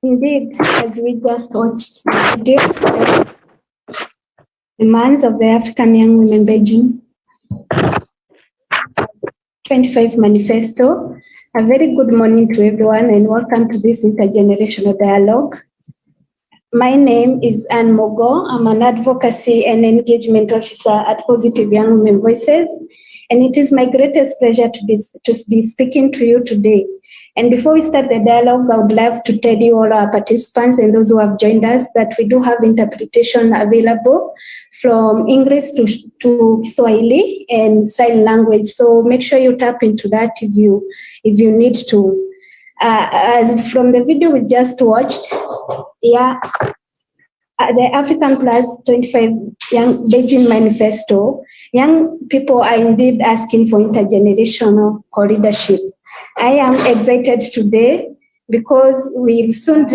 Indeed, as we just watched the video, the months of the African Young Women Beijing 25 Manifesto. A very good morning to everyone and welcome to this intergenerational dialogue. My name is Anne Mogo. I'm an advocacy and engagement officer at Positive Young Women Voices, and it is my greatest pleasure to be speaking to you today. And before we start the dialogue, I would love to tell you, all our participants and those who have joined us, that we do have interpretation available from English to Swahili and sign language. So make sure you tap into that if you need to. As from the video we just watched, the African Plus 25 Young Beijing Manifesto, young people are indeed asking for intergenerational co-leadership. I am excited today because we'll soon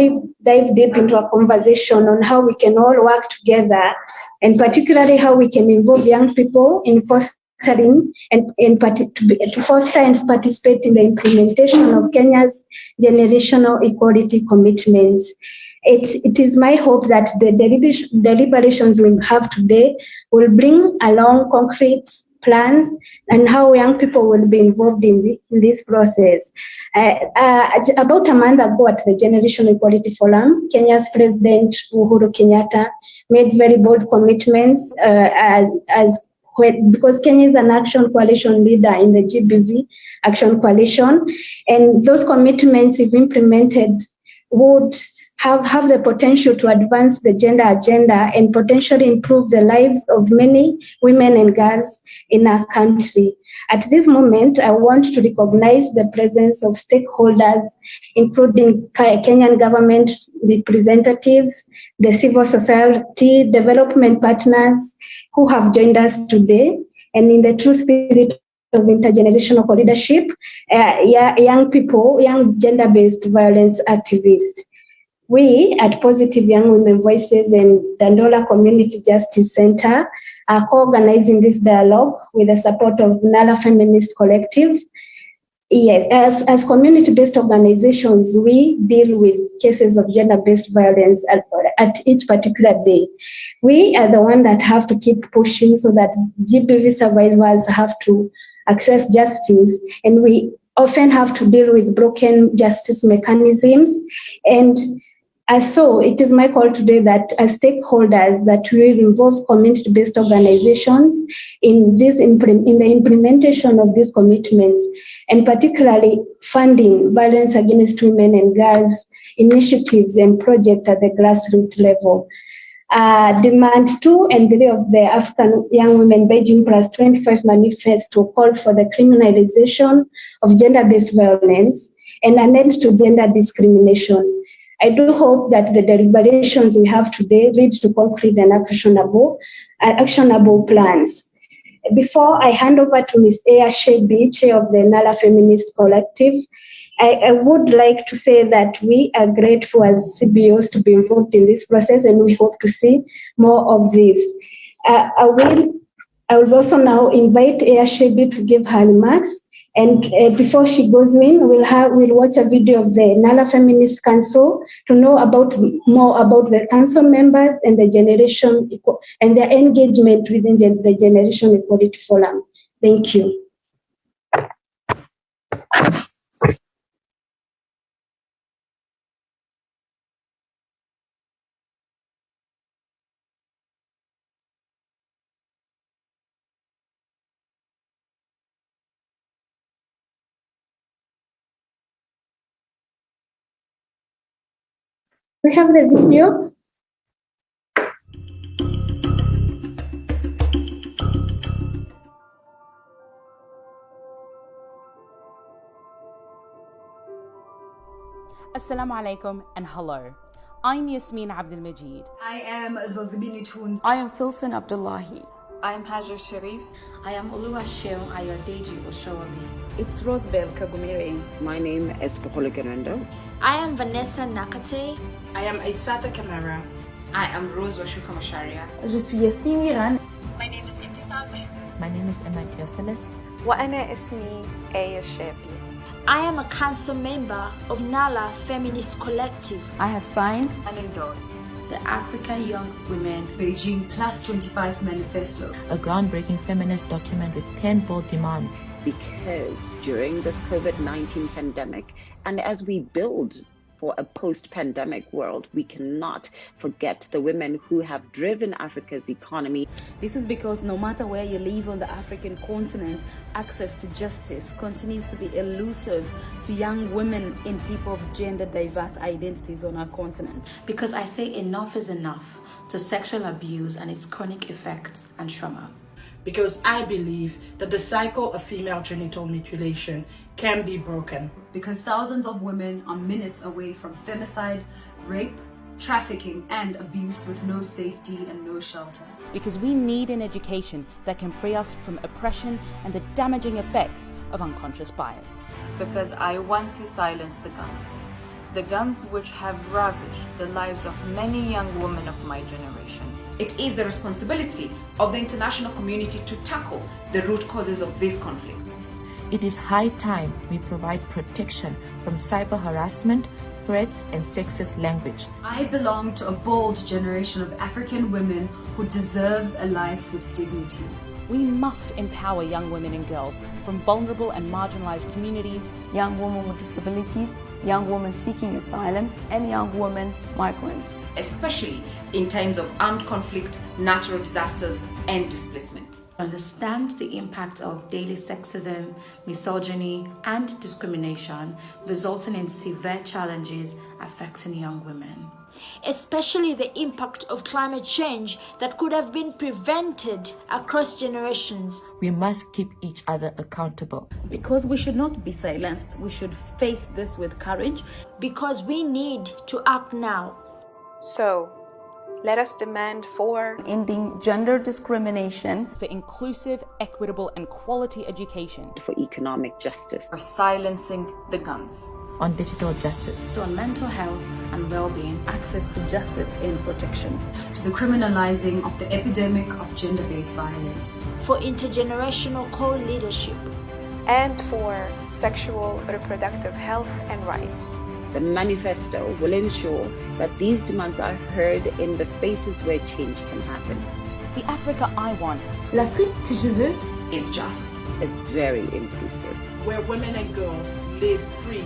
dive deep into a conversation on how we can all work together, and particularly how we can involve young people in fostering to foster and participate in the implementation of Kenya's generational equality commitments. It is my hope that the deliberations we have today will bring along concrete plans and how young people will be involved in this process. About a month ago at the Generational Equality Forum, Kenya's President Uhuru Kenyatta made very bold commitments because Kenya is an action coalition leader in the GBV Action Coalition, and those commitments, if implemented, would have the potential to advance the gender agenda and potentially improve the lives of many women and girls in our country. At this moment, I want to recognize the presence of stakeholders, including Kenyan government representatives, the civil society, development partners who have joined us today, and in the true spirit of intergenerational co-leadership, young people, young gender-based violence activists. We at Positive Young Women Voices and Dandora Community Justice Center are co-organizing this dialogue with the support of NalaFEM Collective. Yes, as community-based organizations, we deal with cases of gender-based violence at each particular day. We are the ones that have to keep pushing so that GBV survivors have to access justice, and we often have to deal with broken justice mechanisms. And so it is my call today that as stakeholders that we will involve community-based organizations in the implementation of these commitments, and particularly funding violence against women and girls initiatives and projects at the grassroots level. Demand 2 and 3 of the African Young Women Beijing Plus 25 Manifesto calls for the criminalization of gender-based violence and an end to gender discrimination. I do hope that the deliberations we have today lead to concrete and actionable plans. Before I hand over to Ms. Aya Shebi, Chair of the NalaFEM Collective, I would like to say that we are grateful as CBOs to be involved in this process, and we hope to see more of this. I will also now invite Aya Shebi to give her remarks. And before she goes in, we'll watch a video of the Nala Feminist Council to know more about the council members and the generation and their engagement within the Generation Equality Forum. Thank you. We have the video. Assalamu alaikum and hello. I'm Yasmin Abdul Majid. I am Zozibini Tunes. I am Filson Abdullahi. I am Hajar Sharif. I am Oluwaseun Ayodeji Oshoali. It's Rosebel Kagumire. My name is Pokolo Gerando. I am Vanessa Nakate. I am Aisata Kamara. I am Rose Washuka Masharia. Je suis Yasmin Wiran. My name is Intisar Mahmoud. My name is Emma Theophilus. وأنا اسمي آية الشافي. I am a council member of Nala Feminist Collective. I have signed and endorsed the African Young Women Beijing Plus 25 Manifesto, a groundbreaking feminist document with 10 bold demands. Because during this COVID-19 pandemic, and as we build for a post-pandemic world, we cannot forget the women who have driven Africa's economy. This is because no matter where you live on the African continent, access to justice continues to be elusive to young women and people of gender diverse identities on our continent. because I say enough is enough to sexual abuse and its chronic effects and trauma. Because I believe that the cycle of female genital mutilation can be broken. because thousands of women are minutes away from femicide, rape, trafficking, and abuse with no safety and no shelter. Because we need an education that can free us from oppression and the damaging effects of unconscious bias. Because I want to silence the guns which have ravaged the lives of many young women of my generation. It is the responsibility of the international community to tackle the root causes of this conflict. It is high time we provide protection from cyber harassment, threats, and sexist language. I belong to a bold generation of African women who deserve a life with dignity. We must empower young women and girls from vulnerable and marginalized communities, young women with disabilities, young women seeking asylum, and young women migrants. Especially in times of armed conflict, natural disasters, and displacement. Understand the impact of daily sexism, misogyny, and discrimination, resulting in severe challenges affecting young women. Especially the impact of climate change that could have been prevented across generations. We must keep each other accountable. Because we should not be silenced, we should face this with courage. Because we need to act now. So, let us demand for ending gender discrimination, for inclusive, equitable, and quality education, For economic justice. For silencing the guns. On digital justice, So on mental health and well-being, Access to justice and protection. To the criminalizing of the epidemic of gender-based violence. For intergenerational co-leadership. and for sexual reproductive health and rights. The manifesto will ensure that these demands are heard in the spaces where change can happen. the Africa I want, L'Afrique que je veux Is just. Is very inclusive. where women and girls live free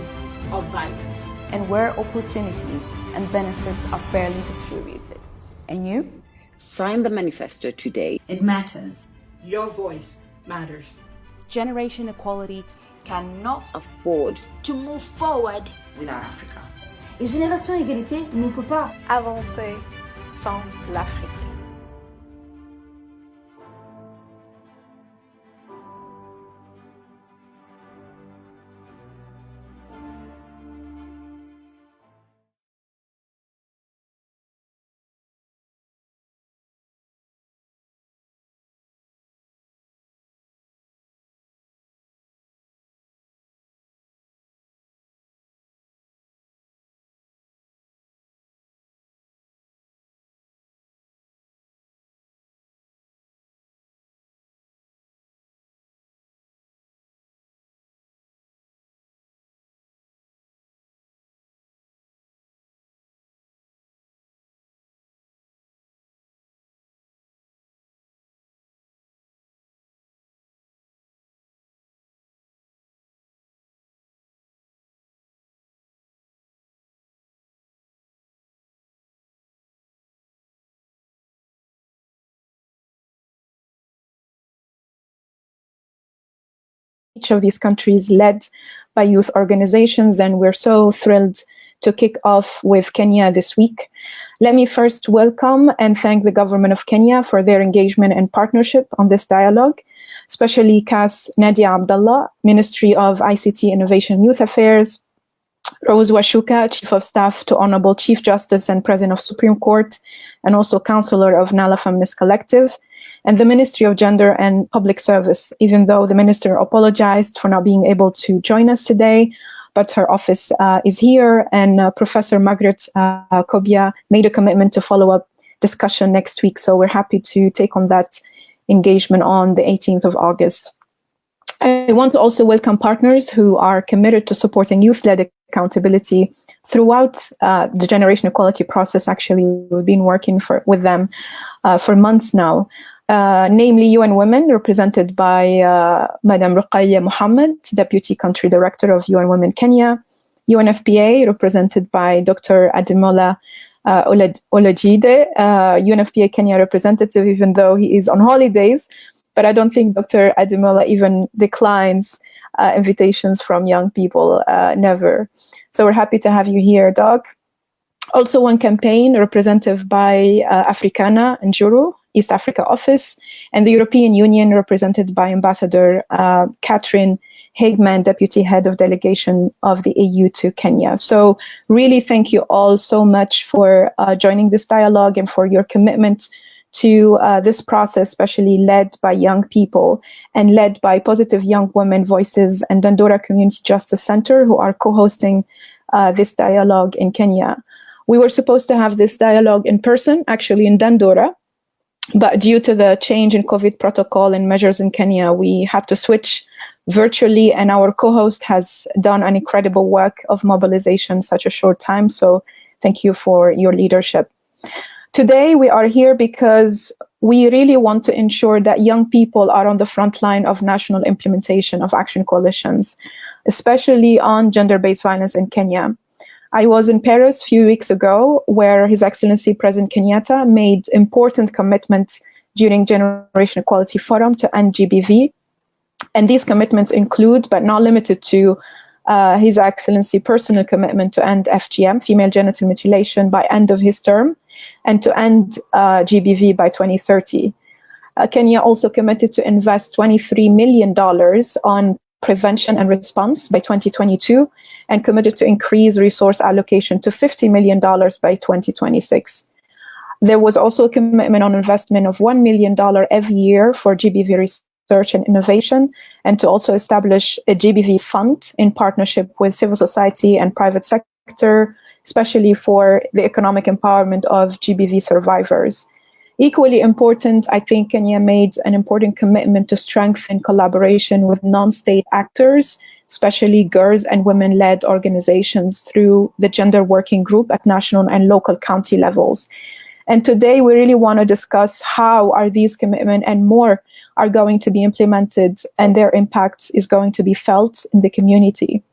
of violence. and where opportunities and benefits are fairly distributed. And you? Sign the manifesto today. It matters. Your voice matters. generation equality Cannot Afford To move forward. With our Africa. Et Génération Égalité ne peut pas Avancer sans l'Afrique. Each of these countries led by youth organizations, and we're so thrilled to kick off with Kenya this week. Let me first welcome and thank the government of Kenya for their engagement and partnership on this dialogue, especially CAS Nadia Abdallah, Ministry of ICT Innovation and Youth Affairs, Rose Washuka, Chief of Staff to Honorable Chief Justice and President of Supreme Court, and also Counselor of Nala Feminist Collective, and the Ministry of Gender and Public Service, even though the Minister apologized for not being able to join us today, but her office is here, and Professor Margaret Kobia made a commitment to follow up discussion next week, so we're happy to take on that engagement on the 18th of August. I want to also welcome partners who are committed to supporting youth-led accountability throughout the generation equality process. Actually, we've been working with them for months now, namely UN Women, represented by Madam Ruqayya Mohammed, Deputy Country Director of UN Women Kenya, UNFPA, represented by Dr. Ademola Olajide, UNFPA Kenya representative, even though he is on holidays. But I don't think Dr. Ademola even declines invitations from young people, never. So we're happy to have you here, Doc. Also One Campaign, representative by Africana and Juru, East Africa Office, and the European Union, represented by Ambassador Catherine Hageman, Deputy Head of Delegation of the EU to Kenya. So really thank you all so much for joining this dialogue and for your commitment to this process, especially led by young people and led by Positive Young Women Voices and Dandora Community Justice Center, who are co-hosting this dialogue in Kenya. We were supposed to have this dialogue in person, actually in Dandora, but due to the change in COVID protocol and measures in Kenya, we had to switch virtually, and our co-host has done an incredible work of mobilization in such a short time. So thank you for your leadership. Today, we are here because we really want to ensure that young people are on the front line of national implementation of action coalitions, especially on gender-based violence in Kenya. I was in Paris a few weeks ago, where His Excellency President Kenyatta made important commitments during Generation Equality Forum to end GBV. And these commitments include, but not limited to, His Excellency personal commitment to end FGM, female genital mutilation, by end of his term, and to end GBV by 2030. Kenya also committed to invest $23 million on prevention and response by 2022, and committed to increase resource allocation to $50 million by 2026. There was also a commitment on investment of $1 million every year for GBV research and innovation, and to also establish a GBV fund in partnership with civil society and private sector, especially for the economic empowerment of GBV survivors. Equally important, I think Kenya made an important commitment to strengthen collaboration with non-state actors, especially girls and women-led organizations, through the Gender Working Group at national and local county levels. And today we really want to discuss how are these commitments and more are going to be implemented, and their impact is going to be felt in the community.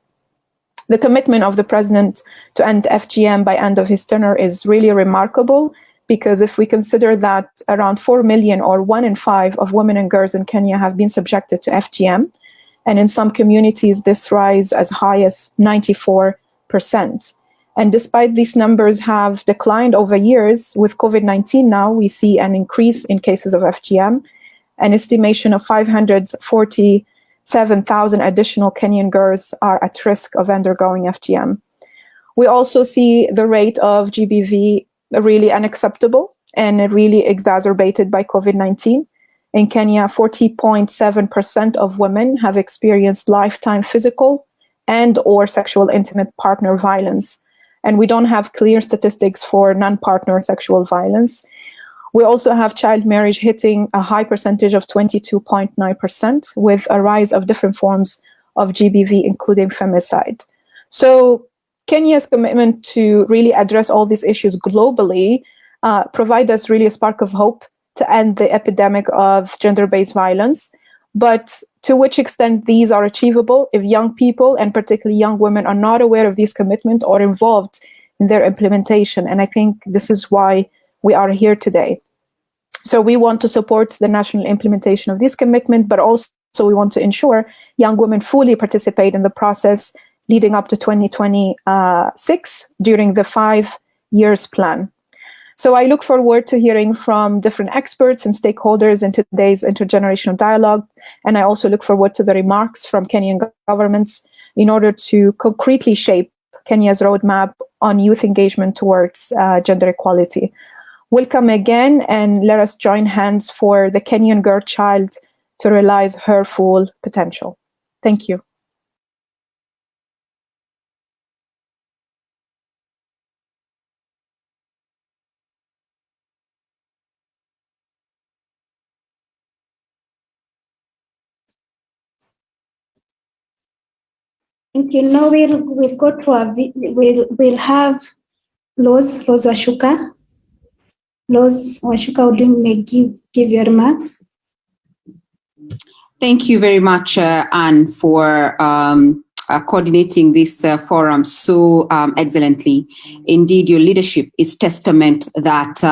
The commitment of the president to end FGM by end of his tenure is really remarkable, because if we consider that around 4 million, or 1 in 5 of women and girls in Kenya, have been subjected to FGM, and in some communities this rise as high as 94%. And despite these numbers have declined over years, with COVID-19 now we see an increase in cases of FGM, an estimation of 547,000 additional Kenyan girls are at risk of undergoing FGM. We also see the rate of GBV really unacceptable and really exacerbated by COVID-19. In Kenya, 40.7% of women have experienced lifetime physical and or sexual intimate partner violence. And we don't have clear statistics for non-partner sexual violence. We also have child marriage hitting a high percentage of 22.9%, with a rise of different forms of GBV, including femicide. So Kenya's commitment to really address all these issues globally provide us really a spark of hope to end the epidemic of gender-based violence. But to which extent these are achievable if young people, and particularly young women, are not aware of these commitments or involved in their implementation? And I think this is why we are here today. So we want to support the national implementation of this commitment, but also we want to ensure young women fully participate in the process leading up to 2026 during the 5 years plan. So I look forward to hearing from different experts and stakeholders in today's intergenerational dialogue. And I also look forward to the remarks from Kenyan governments in order to concretely shape Kenya's roadmap on youth engagement towards gender equality. Welcome again, and let us join hands for the Kenyan girl child to realize her full potential. Thank you. Thank you. Now we'll go to we'll have Rose Washuka. Rose Washuka, would you give your remarks? Thank you very much, Anne, for coordinating this forum so excellently. Indeed, your leadership is testament that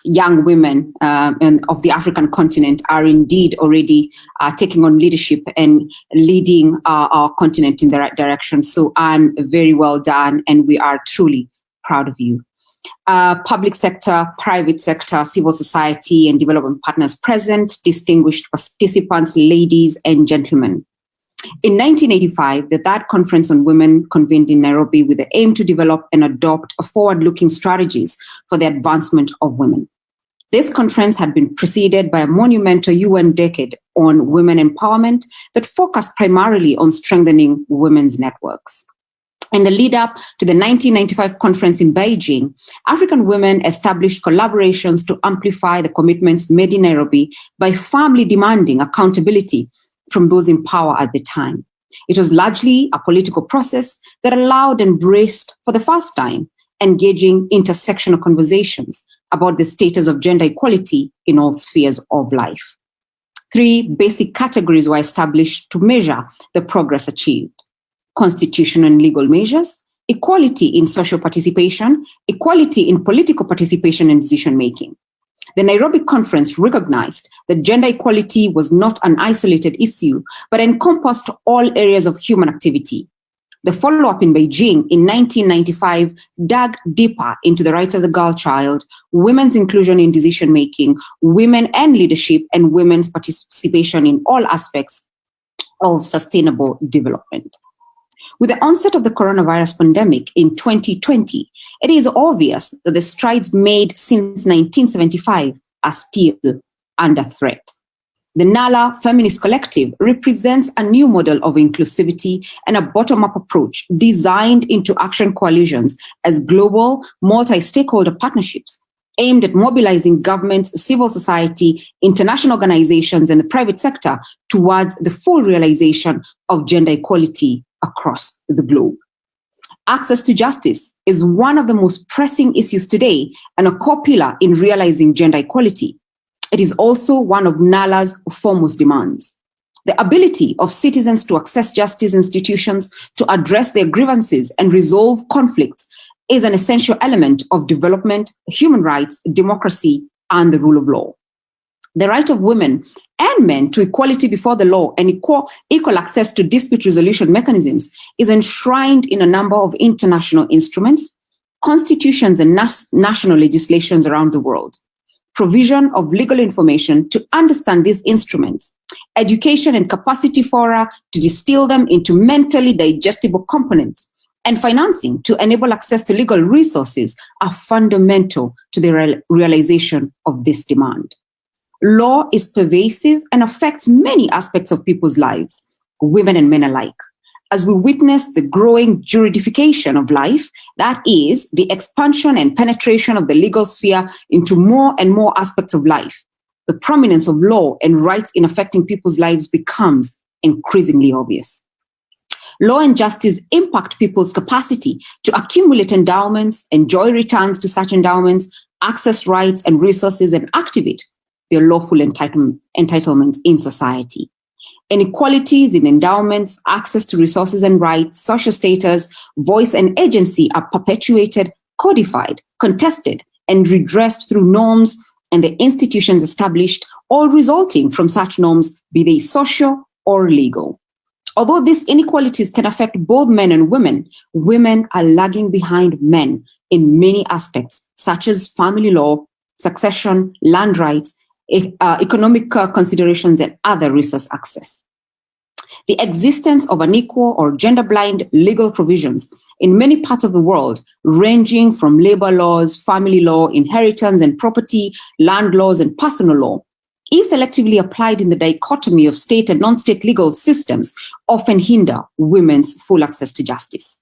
young women of the African continent are indeed already taking on leadership and leading our continent in the right direction. So, Anne, very well done, and we are truly proud of you. Public sector, private sector, civil society, and development partners present, distinguished participants, ladies and gentlemen. In 1985, the Third Conference on Women convened in Nairobi with the aim to develop and adopt forward-looking strategies for the advancement of women. This conference had been preceded by a monumental UN decade on women empowerment that focused primarily on strengthening women's networks. In the lead up to the 1995 conference in Beijing, African women established collaborations to amplify the commitments made in Nairobi by firmly demanding accountability from those in power at the time. It was largely a political process that allowed and embraced, for the first time, engaging intersectional conversations about the status of gender equality in all spheres of life. 3 basic categories were established to measure the progress achieved: constitutional and legal measures, equality in social participation, equality in political participation and decision-making. The Nairobi conference recognized that gender equality was not an isolated issue, but encompassed all areas of human activity. The follow-up in Beijing in 1995 dug deeper into the rights of the girl child, women's inclusion in decision-making, women and leadership, and women's participation in all aspects of sustainable development. With the onset of the coronavirus pandemic in 2020, it is obvious that the strides made since 1975 are still under threat. The Nala Feminist Collective represents a new model of inclusivity and a bottom-up approach designed into action coalitions as global, multi-stakeholder partnerships aimed at mobilizing governments, civil society, international organizations, and the private sector towards the full realization of gender equality across the globe. Access to justice is one of the most pressing issues today and a core pillar in realizing gender equality. It is also one of NALA's foremost demands. The ability of citizens to access justice institutions, to address their grievances and resolve conflicts is an essential element of development, human rights, democracy, and the rule of law. The right of women and men to equality before the law and equal access to dispute resolution mechanisms is enshrined in a number of international instruments, constitutions, and national legislations around the world. Provision of legal information to understand these instruments, education and capacity fora to distill them into mentally digestible components, and financing to enable access to legal resources are fundamental to the realization of this demand. Law is pervasive and affects many aspects of people's lives, women and men alike. As we witness the growing juridification of life, that is, the expansion and penetration of the legal sphere into more and more aspects of life, the prominence of law and rights in affecting people's lives becomes increasingly obvious. Law and justice impact people's capacity to accumulate endowments, enjoy returns to such endowments, access rights and resources, and activate their lawful entitlements in society. Inequalities in endowments, access to resources and rights, social status, voice and agency are perpetuated, codified, contested, and redressed through norms and the institutions established, all resulting from such norms, be they social or legal. Although these inequalities can affect both men and women, women are lagging behind men in many aspects, such as family law, succession, land rights, economic considerations, and other resource access. The existence of unequal or gender-blind legal provisions in many parts of the world, ranging from labor laws, family law, inheritance and property, land laws, and personal law, if selectively applied in the dichotomy of state and non-state legal systems, often hinder women's full access to justice.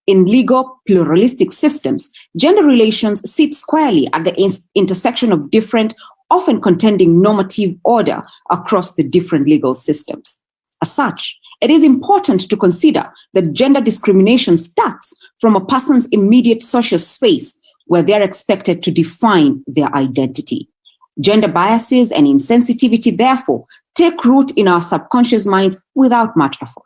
In legal pluralistic systems, gender relations sit squarely at the intersection of different, often contending normative order across the different legal systems. As such, it is important to consider that gender discrimination starts from a person's immediate social space where they're expected to define their identity. Gender biases and insensitivity, therefore, take root in our subconscious minds without much effort.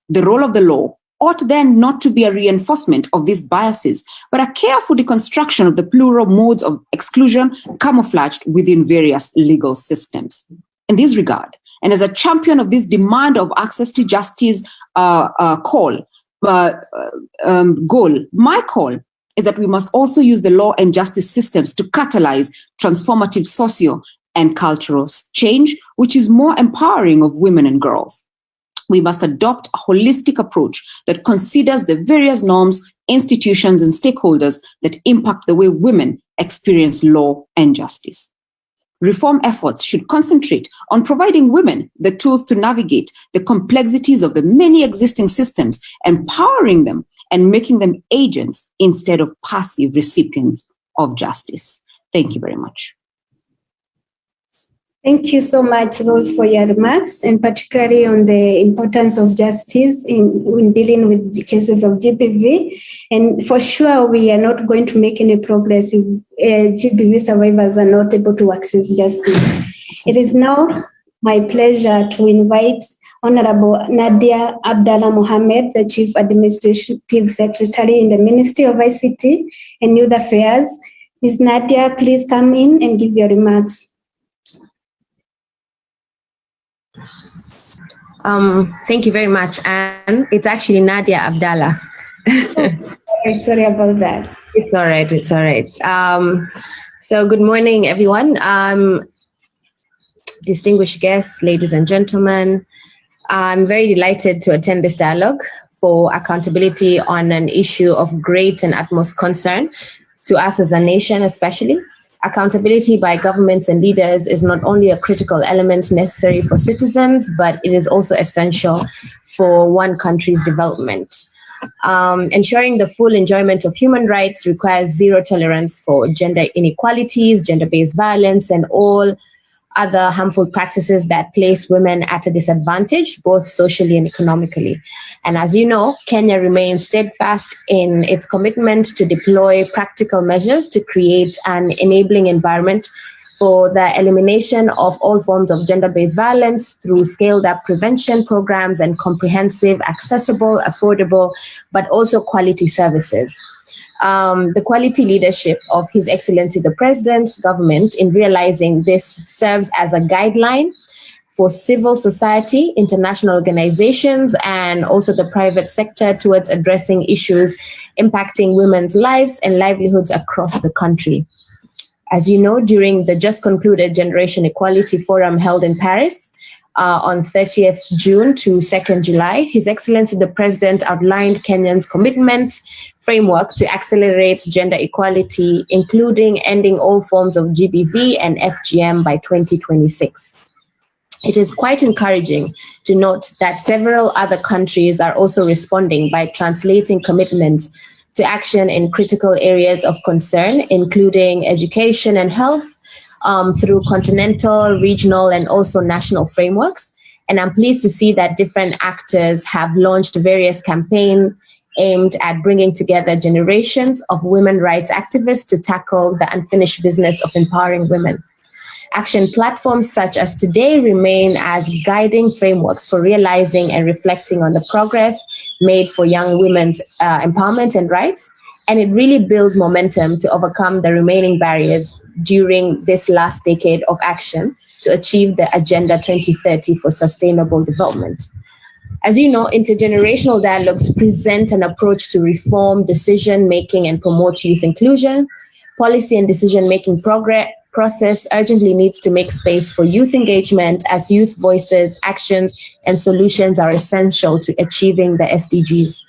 The role of the law ought then not to be a reinforcement of these biases, but a careful deconstruction of the plural modes of exclusion camouflaged within various legal systems. In this regard, and as a champion of this demand of access to justice goal, my call is that we must also use the law and justice systems to catalyze transformative socio and cultural change, which is more empowering of women and girls. We must adopt a holistic approach that considers the various norms, institutions, and stakeholders that impact the way women experience law and justice. Reform efforts should concentrate on providing women the tools to navigate the complexities of the many existing systems, empowering them and making them agents instead of passive recipients of justice. Thank you very much. Thank you so much, Rose, for your remarks, and particularly on the importance of justice in dealing with the cases of GBV. And for sure, we are not going to make any progress if GBV survivors are not able to access justice. It is now my pleasure to invite Honorable Nadia Abdallah Mohamed, the Chief Administrative Secretary in the Ministry of ICT and Youth Affairs. Ms. Nadia, please come in and give your remarks. Thank you very much, Anne. It's actually Nadia Abdallah. Sorry about that. It's all right. It's all right. So good morning, everyone. Distinguished guests, ladies and gentlemen. I'm very delighted to attend this dialogue for accountability on an issue of great and utmost concern to us as a nation, especially. Accountability by governments and leaders is not only a critical element necessary for citizens, but it is also essential for one country's development. Ensuring the full enjoyment of human rights requires zero tolerance for gender inequalities, gender-based violence, and all other harmful practices that place women at a disadvantage, both socially and economically. And as you know, Kenya remains steadfast in its commitment to deploy practical measures to create an enabling environment for the elimination of all forms of gender-based violence through scaled-up prevention programs and comprehensive, accessible, affordable, but also quality services. The quality leadership of His Excellency the President's government in realizing this serves as a guideline for civil society, international organizations, and also the private sector towards addressing issues impacting women's lives and livelihoods across the country. As you know, during the just concluded Generation Equality Forum held in Paris, on 30th June to 2nd July, His Excellency the President outlined Kenya's commitment framework to accelerate gender equality, including ending all forms of GBV and FGM by 2026. It is quite encouraging to note that several other countries are also responding by translating commitments to action in critical areas of concern, including education and health, through continental, regional, and also national frameworks. And I'm pleased to see that different actors have launched various campaigns aimed at bringing together generations of women rights activists to tackle the unfinished business of empowering women. Action platforms such as today remain as guiding frameworks for realizing and reflecting on the progress made for young women's empowerment and rights. And it really builds momentum to overcome the remaining barriers during this last decade of action to achieve the Agenda 2030 for Sustainable Development. As you know, intergenerational dialogues present an approach to reform decision-making and promote youth inclusion. Policy and decision-making process urgently needs to make space for youth engagement, as youth voices, actions, and solutions are essential to achieving the SDGs.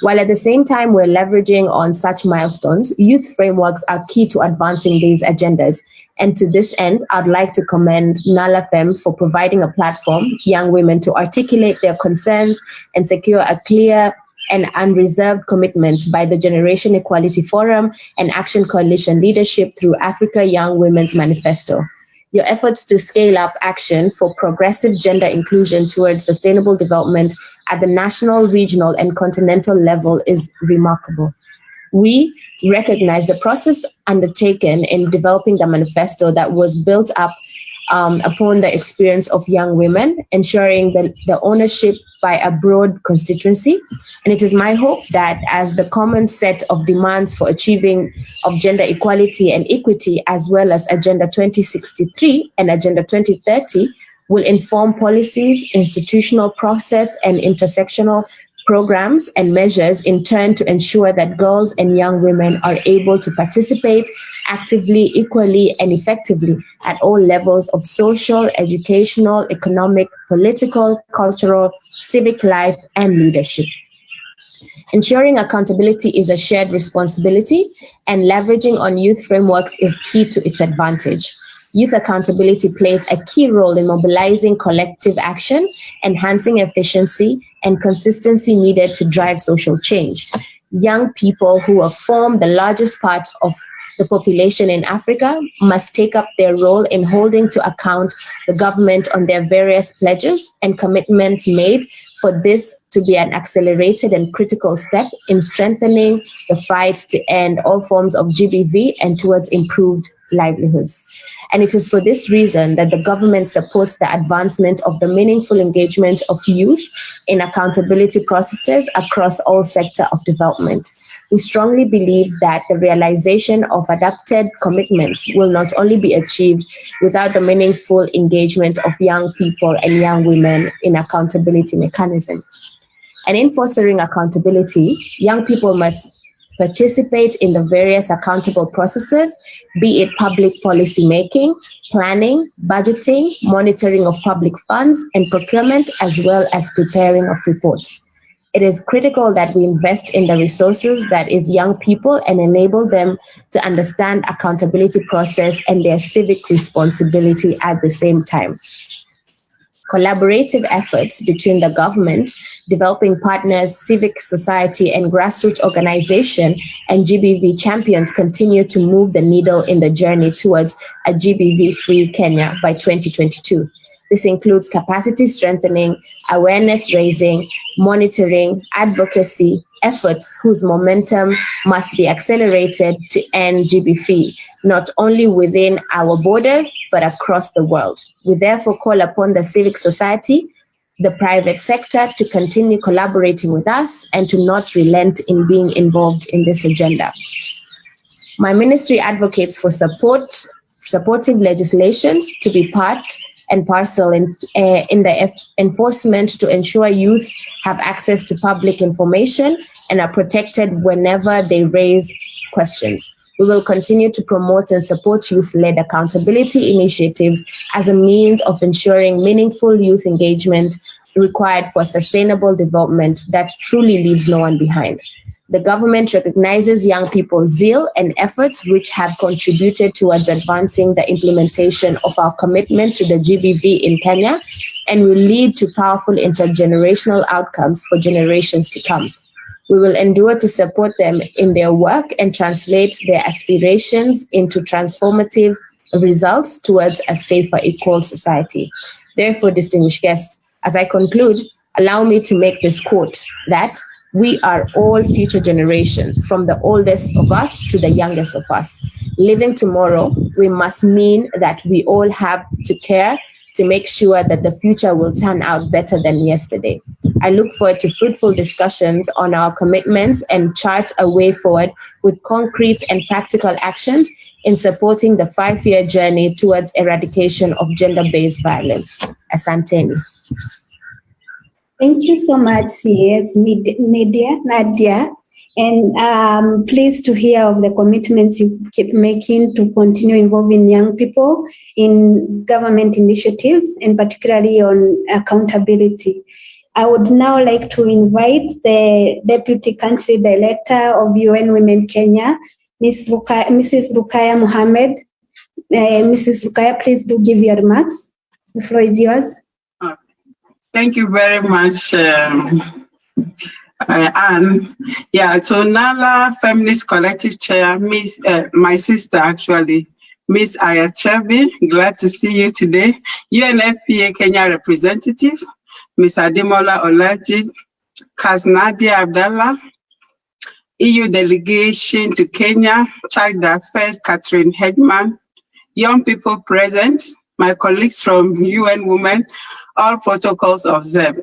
While at the same time we're leveraging on such milestones, youth frameworks are key to advancing these agendas. And to this end, I'd like to commend NalaFEM for providing a platform for young women to articulate their concerns and secure a clear and unreserved commitment by the Generation Equality Forum and Action Coalition leadership through Africa Young Women's Manifesto. Your efforts to scale up action for progressive gender inclusion towards sustainable development at the national, regional, and continental level is remarkable. We recognize the process undertaken in developing the manifesto that was built up upon the experience of young women, ensuring the ownership by a broad constituency. And it is my hope that as the common set of demands for achieving of gender equality and equity, as well as Agenda 2063 and Agenda 2030, will inform policies, institutional process, and intersectional programs and measures in turn to ensure that girls and young women are able to participate actively, equally, and effectively at all levels of social, educational, economic, political, cultural, civic life, and leadership. Ensuring accountability is a shared responsibility, and leveraging on youth frameworks is key to its advantage. Youth accountability plays a key role in mobilizing collective action, enhancing efficiency and consistency needed to drive social change. Young people, who form the largest part of the population in Africa, must take up their role in holding to account the government on their various pledges and commitments made, for this to be an accelerated and critical step in strengthening the fight to end all forms of GBV and towards improved livelihoods. And it is for this reason that the government supports the advancement of the meaningful engagement of youth in accountability processes across all sectors of development. We strongly believe that the realization of adapted commitments will not only be achieved without the meaningful engagement of young people and young women in accountability mechanism. And in fostering accountability, young people must participate in the various accountable processes, be it public policy making, planning, budgeting, monitoring of public funds, and procurement, as well as preparing of reports. It is critical that we invest in the resources that is young people and enable them to understand accountability process and their civic responsibility at the same time. Collaborative efforts between the government, developing partners, civic society, and grassroots organization and GBV champions continue to move the needle in the journey towards a GBV-free Kenya by 2022. This includes capacity strengthening, awareness raising, monitoring, advocacy, efforts whose momentum must be accelerated to end GBV, not only within our borders, but across the world. We therefore call upon the civic society, the private sector to continue collaborating with us and to not relent in being involved in this agenda. My ministry advocates for supportive legislations to be part and parcel in the enforcement to ensure youth have access to public information and are protected whenever they raise questions. We will continue to promote and support youth-led accountability initiatives as a means of ensuring meaningful youth engagement required for sustainable development that truly leaves no one behind. The government recognizes young people's zeal and efforts which have contributed towards advancing the implementation of our commitment to the GBV in Kenya and will lead to powerful intergenerational outcomes for generations to come. We will endure to support them in their work and translate their aspirations into transformative results towards a safer, equal society. Therefore, distinguished guests, as I conclude, allow me to make this quote that we are all future generations, from the oldest of us to the youngest of us. Living tomorrow, we must mean that we all have to care to make sure that the future will turn out better than yesterday. I look forward to fruitful discussions on our commitments and chart a way forward with concrete and practical actions in supporting the 5-year journey towards eradication of gender-based violence. Asanteni. Thank you so much, CS Nadia, and I'm pleased to hear of the commitments you keep making to continue involving young people in government initiatives, and particularly on accountability. I would now like to invite the Deputy Country Director of UN Women Kenya, Mrs. Rukaya Mohammed. Mrs. Rukaya, please do give your remarks. The floor is yours. Thank you very much, Anne. Yeah, so Nala Feminist Collective Chair, my sister actually, Ms. Ayachebi, glad to see you today. UNFPA Kenya representative, Ms. Ademola Olaji, Kaznadia Abdallah, EU delegation to Kenya, Child Affairs, Catherine Hedman, young people present, my colleagues from UN Women, all protocols observed.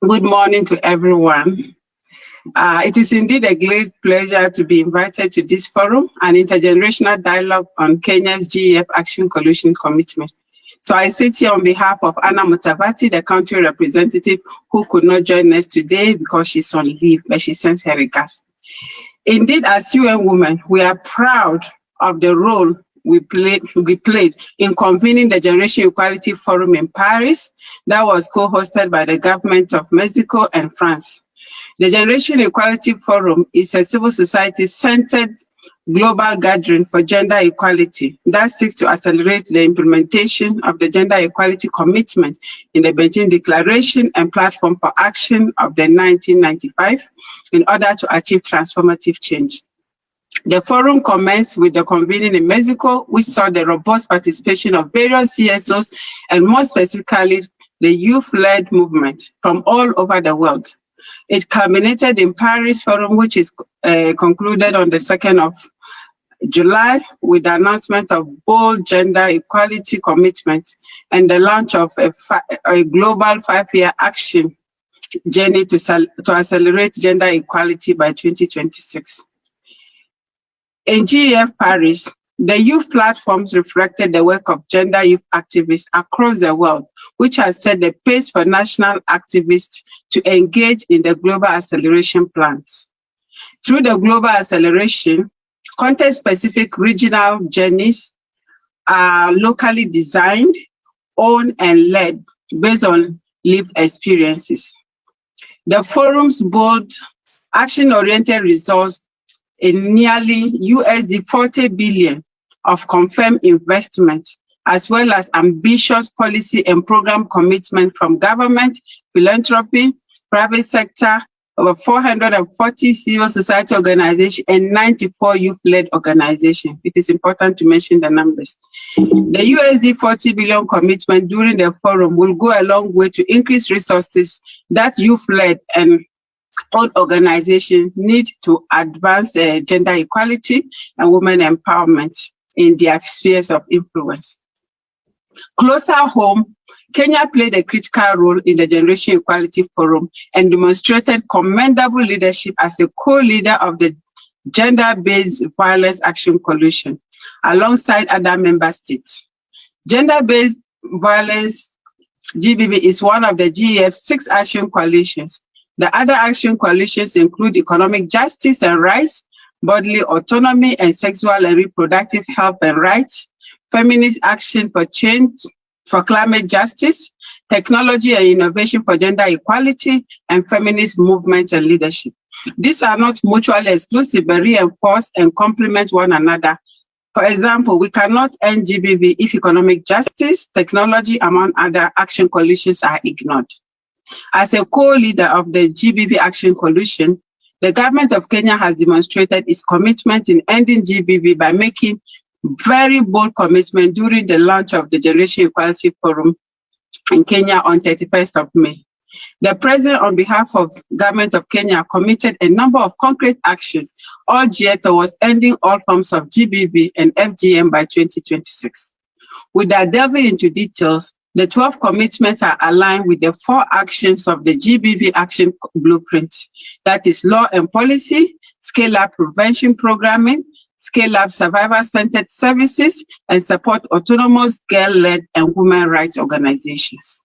Good morning to everyone. It is indeed a great pleasure to be invited to this forum, an intergenerational dialogue on Kenya's GEF Action Coalition commitment. So I sit here on behalf of Anna Mutavati, the country representative who could not join us today because she's on leave, but she sends her regards. Indeed, as UN Women, we are proud of the role we played in convening the Generation Equality Forum in Paris that was co-hosted by the government of Mexico and France. The Generation Equality Forum is a civil society-centered global gathering for gender equality that seeks to accelerate the implementation of the gender equality commitment in the Beijing Declaration and Platform for Action of the 1995 in order to achieve transformative change. The forum commenced with the convening in Mexico, which saw the robust participation of various CSOs and more specifically, the youth-led movement from all over the world. It culminated in Paris Forum, which is concluded on the 2nd of July with the announcement of bold gender equality commitment and the launch of a global 5-year action journey to accelerate gender equality by 2026. In GEF Paris, the youth platforms reflected the work of gender youth activists across the world, which has set the pace for national activists to engage in the global acceleration plans. Through the global acceleration, context-specific regional journeys are locally designed, owned, and led based on lived experiences. The forum's bold, action-oriented results in nearly $40 billion of confirmed investment, as well as ambitious policy and program commitment from government, philanthropy, private sector, over 440 civil society organizations, and 94 youth-led organizations. It is important to mention the numbers. The $40 billion commitment during the forum will go a long way to increase resources that youth-led and all organizations need to advance gender equality and women empowerment in their spheres of influence. Closer home, Kenya played a critical role in the Generation Equality Forum and demonstrated commendable leadership as a co-leader of the Gender-Based Violence Action Coalition, alongside other member states. Gender-Based Violence, GBV, is one of the GEF's 6 action coalitions. The other action coalitions include economic justice and rights, bodily autonomy and sexual and reproductive health and rights, feminist action for change, for climate justice, technology and innovation for gender equality, and feminist movement and leadership. These are not mutually exclusive, but reinforce and complement one another. For example, we cannot end GBV if economic justice, technology, among other action coalitions are ignored. As a co-leader of the GBV Action Coalition, the government of Kenya has demonstrated its commitment in ending GBV by making very bold commitment during the launch of the Generation Equality Forum in Kenya on 31st of May. The President, on behalf of Government of Kenya, committed a number of concrete actions, all geared towards ending all forms of GBV and FGM by 2026. Without delving into details, the 12 commitments are aligned with the 4 actions of the GBV Action Blueprint. That is law and policy, scale-up prevention programming, scale-up survivor-centered services, and support autonomous girl-led and women rights organizations.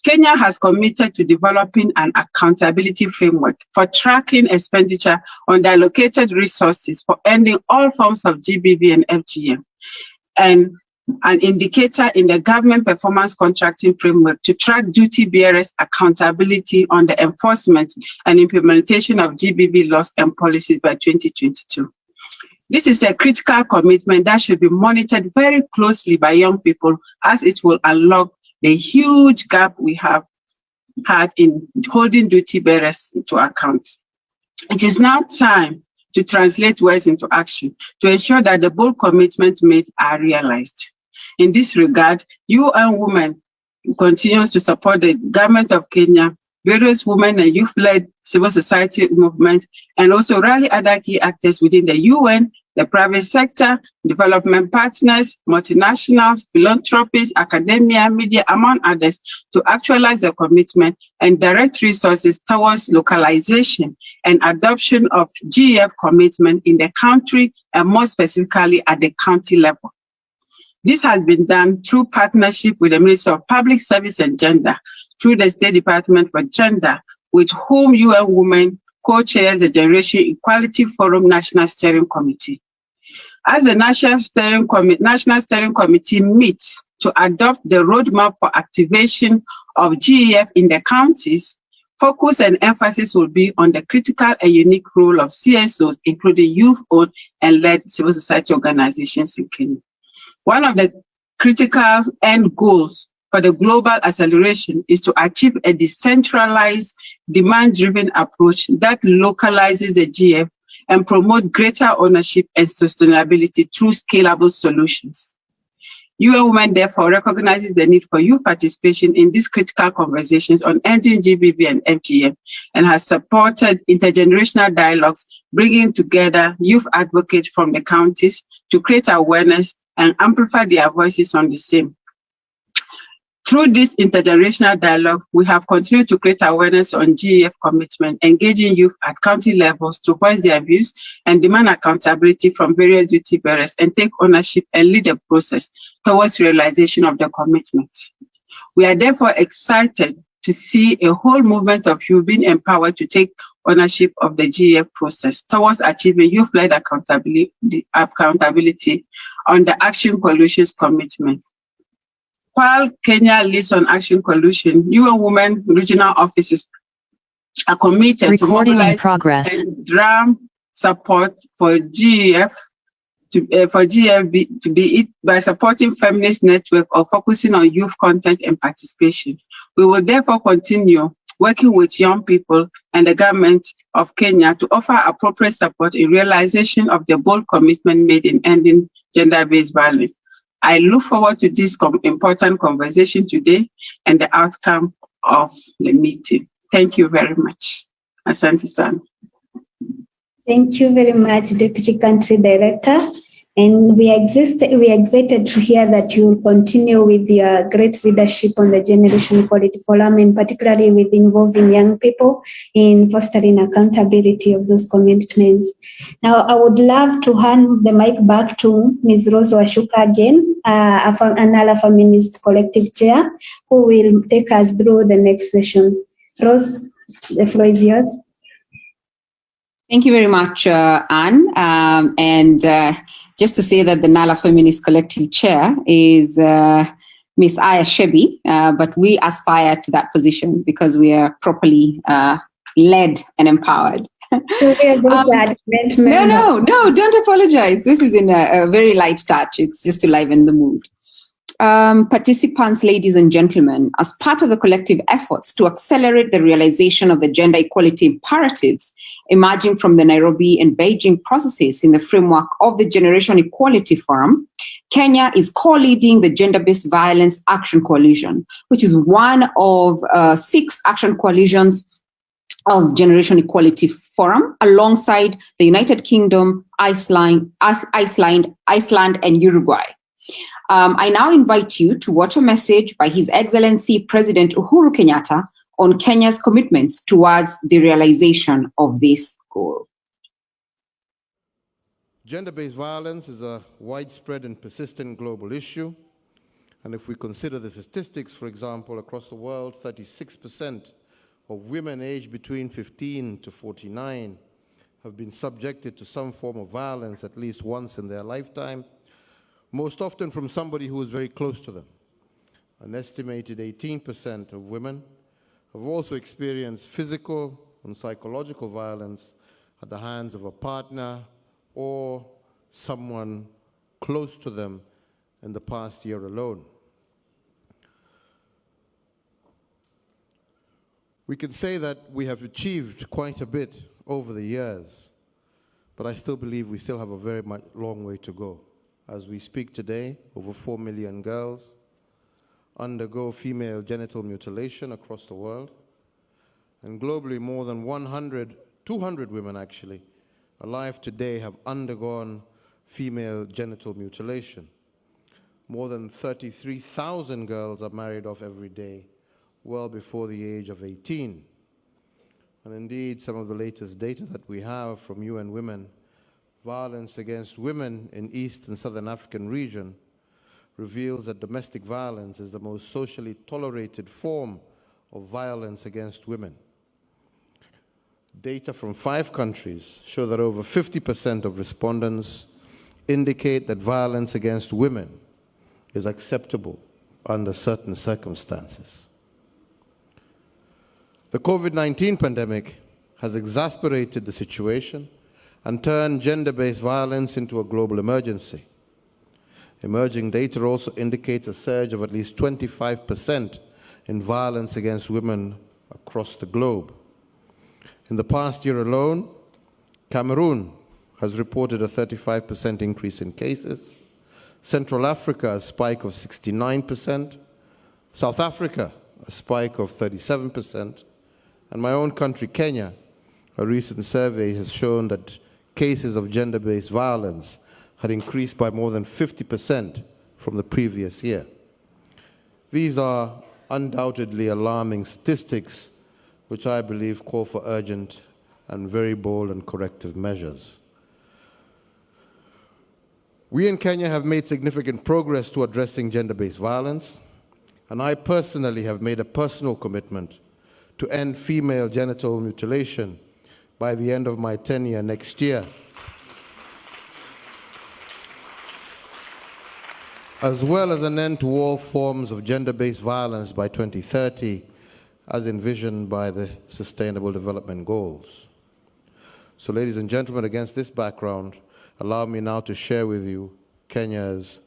Kenya has committed to developing an accountability framework for tracking expenditure on the allocated resources for ending all forms of GBV and FGM, and an indicator in the government performance contracting framework to track duty bearers' accountability on the enforcement and implementation of GBV laws and policies by 2022. This is a critical commitment that should be monitored very closely by young people, as it will unlock the huge gap we have had in holding duty bearers to account. It is now time to translate words into action to ensure that the bold commitments made are realized. In this regard, UN Women continues to support the government of Kenya, various women and youth-led civil society movements, and also rally other key actors within the UN, the private sector, development partners, multinationals, philanthropists, academia, media, among others, to actualize the commitment and direct resources towards localization and adoption of GEF commitment in the country and more specifically at the county level. This has been done through partnership with the Ministry of Public Service and Gender, through the State Department for Gender, with whom UN Women co-chairs the Generation Equality Forum National Steering Committee. As the National Steering Committee meets to adopt the roadmap for activation of GEF in the counties, focus and emphasis will be on the critical and unique role of CSOs, including youth-owned and led civil society organizations in Kenya. One of the critical end goals for the global acceleration is to achieve a decentralized, demand-driven approach that localizes the GF and promote greater ownership and sustainability through scalable solutions. UN Women therefore recognizes the need for youth participation in these critical conversations on ending GBV and FGM and has supported intergenerational dialogues, bringing together youth advocates from the counties to create awareness and amplify their voices on the same. Through this intergenerational dialogue, we have continued to create awareness on GEF commitment, engaging youth at county levels to voice their views and demand accountability from various duty bearers and take ownership and lead the process towards realization of the commitments. We are therefore excited to see a whole movement of youth being empowered to take ownership of the GEF process towards achieving youth-led accountability on the Action Coalition's commitment. While Kenya leads on Action Coalition, UN Women regional offices are committed to mobilize and drum support for GEF by supporting feminist network or focusing on youth content and participation. We will therefore continue working with young people and the government of Kenya to offer appropriate support in realization of the bold commitment made in ending gender-based violence. I look forward to this important conversation today and the outcome of the meeting. Thank you very much. Asante sana. Thank you very much, Deputy Country Director. And we are excited to hear that you will continue with your great leadership on the Generation Equality Forum, and particularly with involving young people in fostering accountability of those commitments. Now, I would love to hand the mic back to Ms. Rose Washuka again, a NalaFEM Collective Chair, who will take us through the next session. Rose, the floor is yours. Thank you very much, Anne. Just to say that the Nala Feminist Collective Chair is Ms. Aya Shebi, but we aspire to that position because we are properly led and empowered. No, don't apologize. This is in a very light touch. It's just to liven the mood. Participants, ladies and gentlemen, as part of the collective efforts to accelerate the realization of the gender equality imperatives emerging from the Nairobi and Beijing processes in the framework of the Generation Equality Forum, Kenya is co-leading the Gender-Based Violence Action Coalition, which is one of 6 action coalitions of Generation Equality Forum, alongside the United Kingdom, Iceland, and Uruguay. I now invite you to watch a message by His Excellency President Uhuru Kenyatta on Kenya's commitments towards the realization of this goal. Gender-based violence is a widespread and persistent global issue. And if we consider the statistics, for example, across the world, 36% of women aged between 15 to 49 have been subjected to some form of violence at least once in their lifetime, most often from somebody who is very close to them. An estimated 18% of women have also experienced physical and psychological violence at the hands of a partner or someone close to them in the past year alone. We can say that we have achieved quite a bit over the years, But I still believe we still have a very long way to go. As we speak today, over 4 million girls undergo female genital mutilation across the world. And globally, more than 200 women actually, alive today have undergone female genital mutilation. More than 33,000 girls are married off every day, well before the age of 18. And indeed, some of the latest data that we have from UN Women, violence against women in East and Southern African region reveals that domestic violence is the most socially tolerated form of violence against women. Data from 5 countries show that over 50% of respondents indicate that violence against women is acceptable under certain circumstances. The COVID-19 pandemic has exacerbated the situation and turned gender-based violence into a global emergency. Emerging data also indicates a surge of at least 25% in violence against women across the globe. In the past year alone, Cameroon has reported a 35% increase in cases, Central Africa a spike of 69%, South Africa a spike of 37%, and my own country, Kenya, a recent survey has shown that cases of gender-based violence had increased by more than 50% from the previous year. These are undoubtedly alarming statistics, which I believe call for urgent and very bold and corrective measures. We in Kenya have made significant progress to addressing gender-based violence, and I personally have made a personal commitment to end female genital mutilation by the end of my tenure next year, as well as an end to all forms of gender-based violence by 2030, as envisioned by the Sustainable Development Goals. So, ladies and gentlemen, against this background, allow me now to share with you Kenya's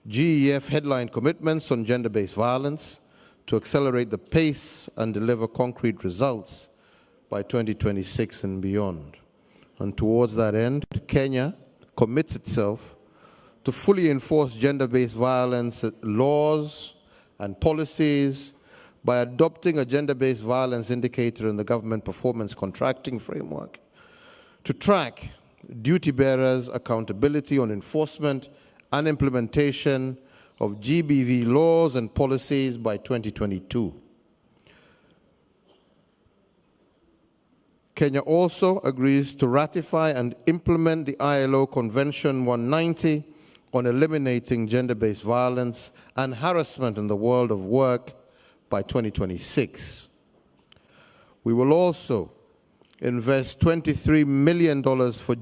GEF headline commitments on gender-based violence to accelerate the pace and deliver concrete results by 2026 and beyond. And towards that end, Kenya commits itself to fully enforce gender-based violence laws and policies by adopting a gender-based violence indicator in the government performance contracting framework, to track duty bearers' accountability on enforcement and implementation of GBV laws and policies by 2022. Kenya also agrees to ratify and implement the ILO Convention 190 on eliminating gender-based violence and harassment in the world of work by 2026. We will also invest $23 million for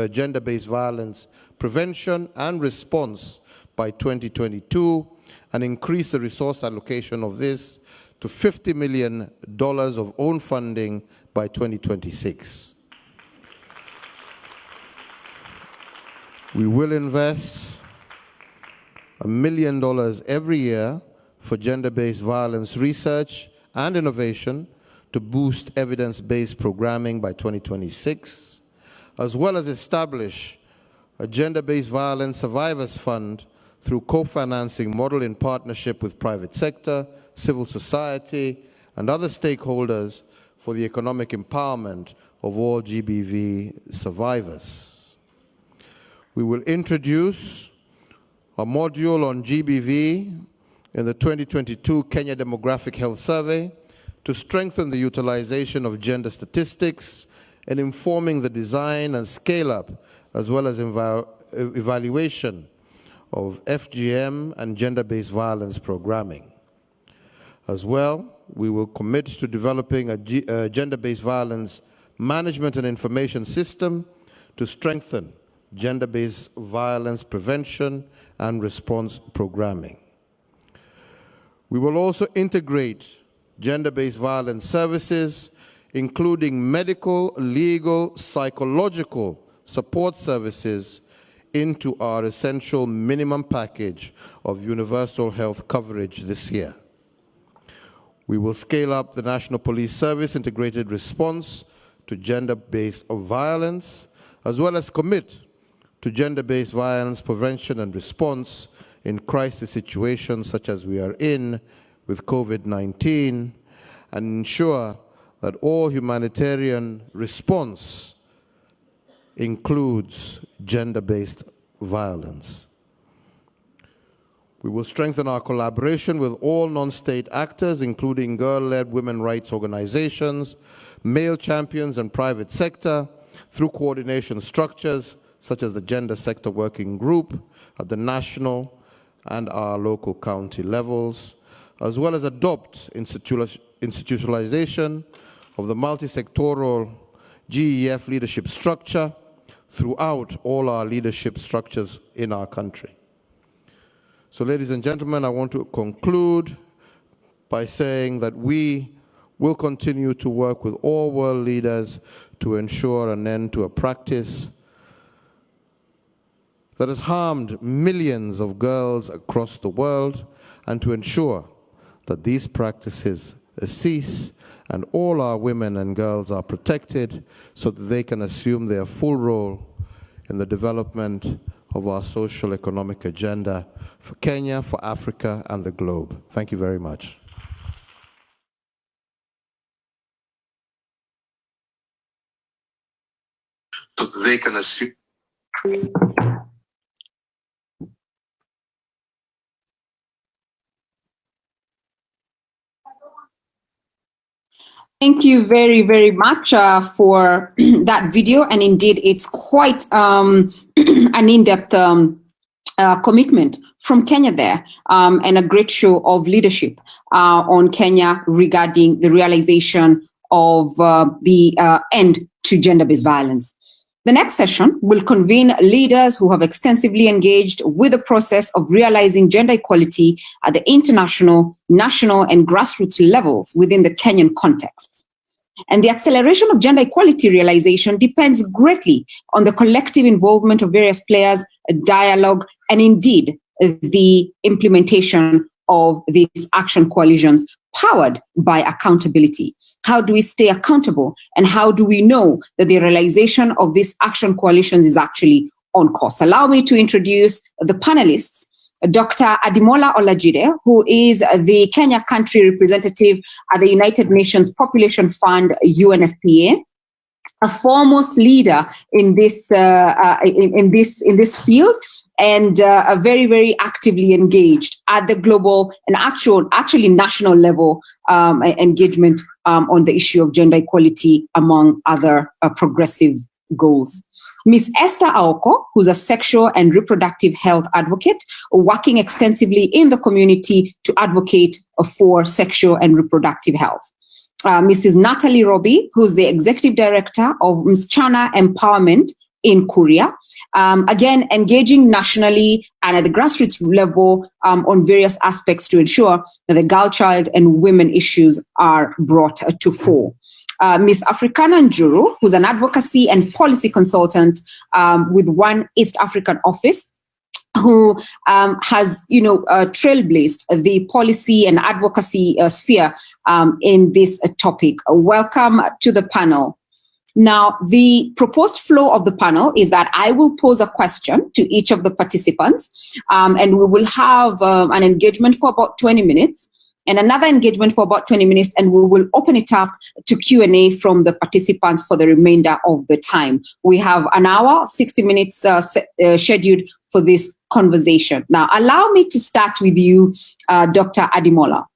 gender-based violence prevention and response by 2022 and increase the resource allocation of this to $50 million of own funding by 2026. We will invest $1 million every year for gender-based violence research and innovation to boost evidence-based programming by 2026, as well as establish a gender-based violence survivors fund through co-financing model in partnership with private sector, civil society, and other stakeholders for the economic empowerment of all GBV survivors. We will introduce a module on GBV in the 2022 Kenya Demographic Health Survey to strengthen the utilization of gender statistics and informing the design and scale-up, as well as evaluation of FGM and gender-based violence programming. As well, we will commit to developing a gender-based violence management and information system to strengthen gender-based violence prevention and response programming. We will also integrate gender-based violence services, including medical, legal, psychological support services, into our essential minimum package of universal health coverage this year. We will scale up the National Police Service integrated response to to gender-based violence, as well as commit to gender-based violence prevention and response in crisis situations such as we are in with COVID-19, and ensure that all humanitarian response includes gender-based violence. We will strengthen our collaboration with all non-state actors, including girl-led women rights organizations, male champions, and private sector, through coordination structures such as the Gender Sector Working Group at the national and our local county levels, as well as adopt institutionalization of the multi-sectoral GEF leadership structure throughout all our leadership structures in our country. So, ladies and gentlemen, I want to conclude by saying that we will continue to work with all world leaders to ensure an end to a practice that has harmed millions of girls across the world, and to ensure that these practices cease and all our women and girls are protected so that they can assume their full role in the development of our social economic agenda for Kenya, for Africa, and the globe. Thank you very much. So that they can assume. Thank you very, very much for that video. And indeed, it's quite an in-depth commitment from Kenya there, and a great show of leadership on Kenya regarding the realization of the end to gender-based violence. The next session will convene leaders who have extensively engaged with the process of realizing gender equality at the international, national, and grassroots levels within the Kenyan context. And the acceleration of gender equality realization depends greatly on the collective involvement of various players, dialogue, and indeed the implementation of these action coalitions powered by accountability. How do we stay accountable, and how do we know that the realization of these action coalitions is actually on course? Allow me to introduce the panelists. Dr. Ademola Olajide, who is the Kenya country representative at the United Nations Population Fund, UNFPA, a foremost leader in this field, and very, very actively engaged at the global and actually national level engagement on the issue of gender equality, among other progressive goals. Ms. Esther Aoko, who's a sexual and reproductive health advocate, working extensively in the community to advocate for sexual and reproductive health. Mrs. Natalie Robbie, who's the executive director of Msichana Empowerment in Korea, again, engaging nationally and at the grassroots level on various aspects to ensure that the girl, child, and women issues are brought to fore. Ms. Africana Njuru, who's an advocacy and policy consultant with One East African office, who has, trailblazed the policy and advocacy sphere in this topic. Welcome to the panel. Now, the proposed flow of the panel is that I will pose a question to each of the participants, and we will have an engagement for about 20 minutes. And another engagement for about 20 minutes, and we will open it up to Q&A from the participants for the remainder of the time. We have an hour, 60 minutes scheduled for this conversation. Now, allow me to start with you, Dr. Ademola.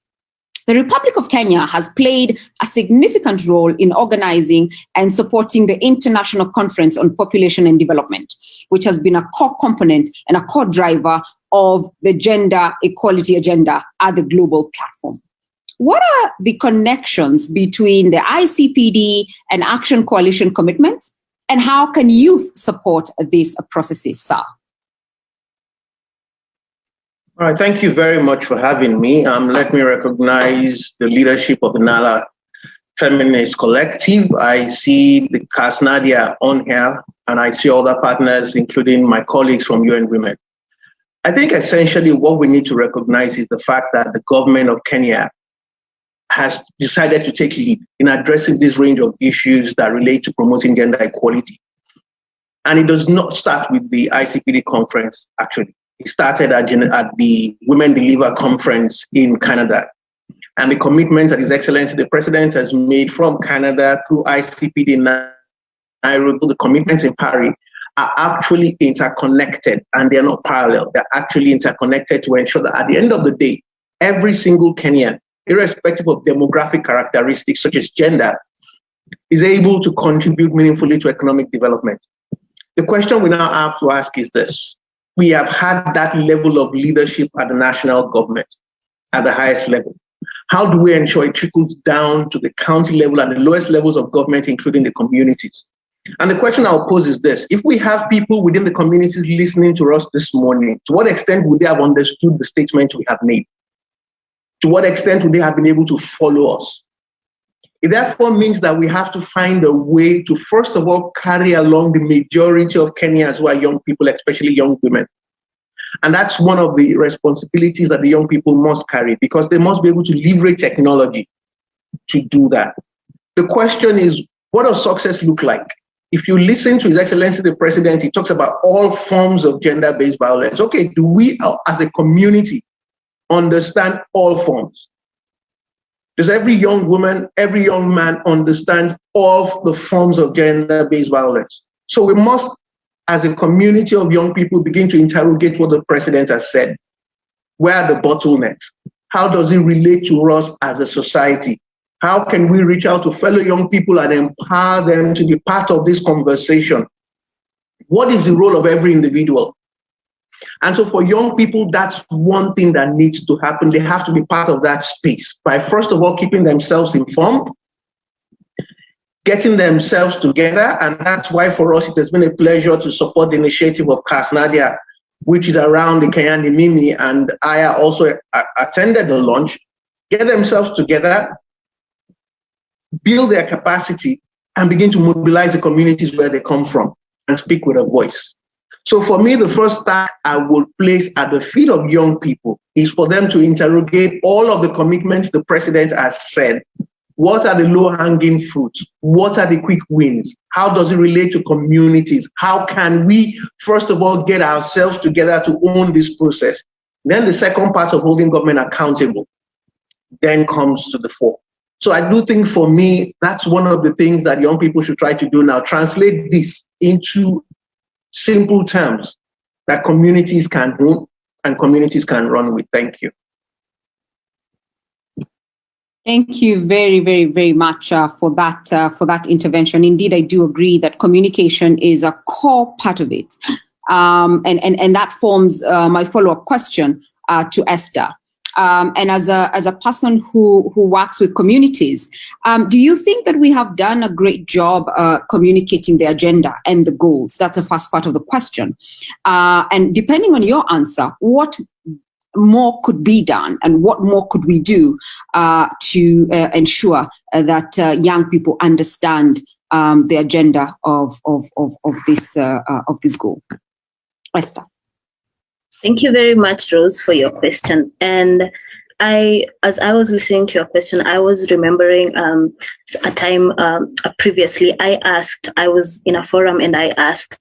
The Republic of Kenya has played a significant role in organizing and supporting the International Conference on Population and Development, which has been a core component and a core driver of the gender equality agenda at the global platform. What are the connections between the ICPD and Action Coalition commitments, and how can youth support these processes, sir? All right, thank you very much for having me. Let me recognize the leadership of the NALA Feminist Collective. I see the Kasnadia on here, and I see other partners, including my colleagues from UN Women. I think essentially what we need to recognize is the fact that the government of Kenya has decided to take lead in addressing this range of issues that relate to promoting gender equality. And it does not start with the ICPD conference, actually. It started at the Women Deliver conference in Canada. And the commitment that His Excellency the President has made from Canada through ICPD in Nairobi, the commitments in Paris, are actually interconnected, and they're not parallel. They're actually interconnected to ensure that at the end of the day, every single Kenyan, irrespective of demographic characteristics such as gender, is able to contribute meaningfully to economic development. The question we now have to ask is this. We have had that level of leadership at the national government, at the highest level. How do we ensure it trickles down to the county level and the lowest levels of government, including the communities? And the question I'll pose is this. If we have people within the communities listening to us this morning, to what extent would they have understood the statement we have made? To what extent would they have been able to follow us? It therefore means that we have to find a way to, first of all, carry along the majority of Kenyans who are young people, especially young women. And that's one of the responsibilities that the young people must carry, because they must be able to leverage technology to do that. The question is, what does success look like? If you listen to His Excellency the President, he talks about all forms of gender-based violence. Okay, do we as a community understand all forms? Does every young woman, every young man understand all the forms of gender-based violence? So we must, as a community of young people, begin to interrogate what the President has said. Where are the bottlenecks? How does it relate to us as a society? How can we reach out to fellow young people and empower them to be part of this conversation? What is the role of every individual? And so for young people, that's one thing that needs to happen. They have to be part of that space by, first of all, keeping themselves informed, getting themselves together. And that's why for us, it has been a pleasure to support the initiative of Nadia, which is around the Kenyani Mimi. And I also attended the launch. Get themselves together, build their capacity, and begin to mobilize the communities where they come from and speak with a voice. So for me, the first task I would place at the feet of young people is for them to interrogate all of the commitments the President has said. What are the low-hanging fruits? What are the quick wins? How does it relate to communities? How can we, first of all, get ourselves together to own this process? Then the second part of holding government accountable then comes to the fore. So I do think for me, that's one of the things that young people should try to do now. Translate this into simple terms that communities can own and communities can run with. Thank you. Thank you very, very, very much for that intervention. Indeed, I do agree that communication is a core part of it. And that forms my follow-up question to Esther. And as a person who works with communities, do you think that we have done a great job communicating the agenda and the goals? That's the first part of the question. And depending on your answer, what more could be done and what more could we do to ensure that young people understand the agenda of this goal? Esther. Thank you very much, Rose, for your question. And as I was listening to your question, I was remembering a time previously I was in a forum and I asked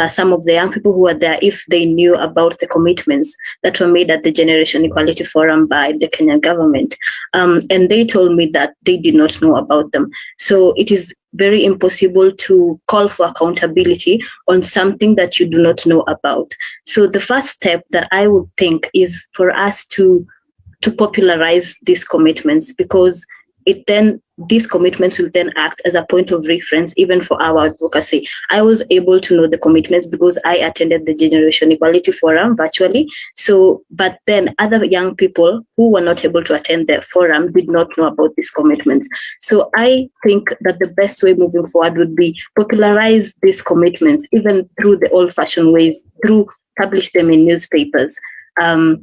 some of the young people who were there if they knew about the commitments that were made at the Generation Equality Forum by the Kenyan government. And they told me that they did not know about them. So it is very impossible to call for accountability on something that you do not know about. So the first step that I would think is for us to popularize these commitments, because these commitments will then act as a point of reference even for our advocacy. I was able to know the commitments because I attended the Generation Equality Forum virtually. But then other young people who were not able to attend the forum did not know about these commitments. So I think that the best way moving forward would be popularize these commitments, even through the old-fashioned ways, publish them in newspapers,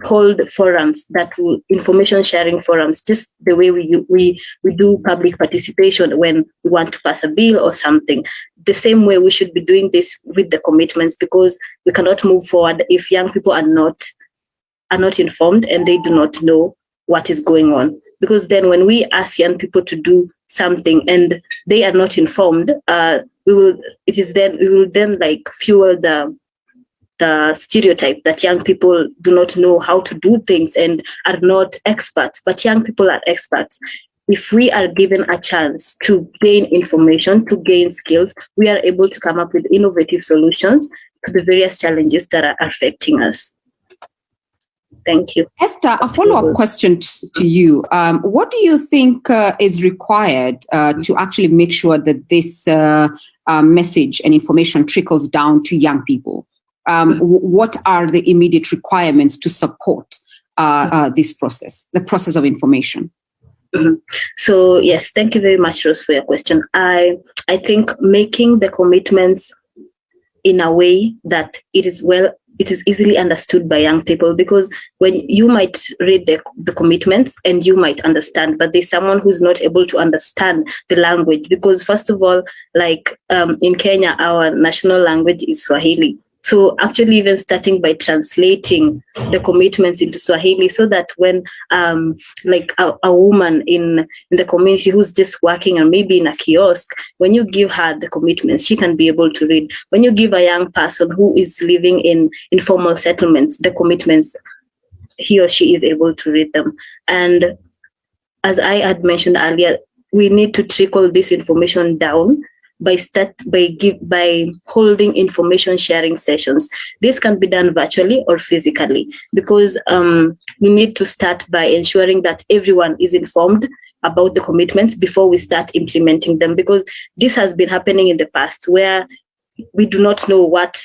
hold forums that will information sharing forums, just the way we do public participation when we want to pass a bill or something. The same way we should be doing this with the commitments, because we cannot move forward if young people are not informed and they do not know what is going on. because then when we ask young people to do something and they are not informed, we will then like fuel the stereotype that young people do not know how to do things and are not experts, but young people are experts. If we are given a chance to gain information, to gain skills, we are able to come up with innovative solutions to the various challenges that are affecting us. Thank you. Esther, a follow-up question to you. What do you think is required to actually make sure that this message and information trickles down to young people? What are the immediate requirements to support this process, the process of information? Mm-hmm. So yes, thank you very much, Rose, for your question. I think making the commitments in a way that it is easily understood by young people, because when you might read the commitments and you might understand, but there's someone who's not able to understand the language, because first of all, like in Kenya, our national language is Swahili. So actually even starting by translating the commitments into Swahili, so that when like a woman in the community who's just working or maybe in a kiosk, when you give her the commitments, she can be able to read. When you give a young person who is living in informal settlements the commitments, he or she is able to read them. And as I had mentioned earlier, we need to trickle this information down by holding information sharing sessions. This can be done virtually or physically, because we need to start by ensuring that everyone is informed about the commitments before we start implementing them, because this has been happening in the past where we do not know what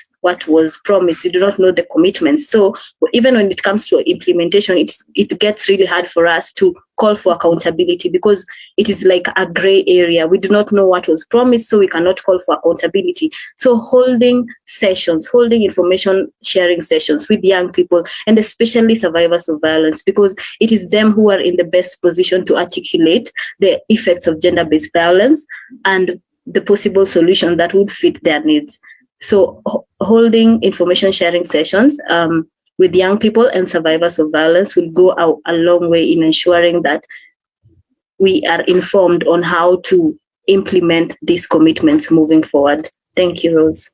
was promised. We do not know the commitments. So even when it comes to implementation, it gets really hard for us to call for accountability, because it is like a gray area. We do not know what was promised, so we cannot call for accountability. So holding information sharing sessions with young people, and especially survivors of violence, because it is them who are in the best position to articulate the effects of gender-based violence and the possible solution that would fit their needs. So holding information sharing sessions with young people and survivors of violence will go a long way in ensuring that we are informed on how to implement these commitments moving forward. Thank you, Rose.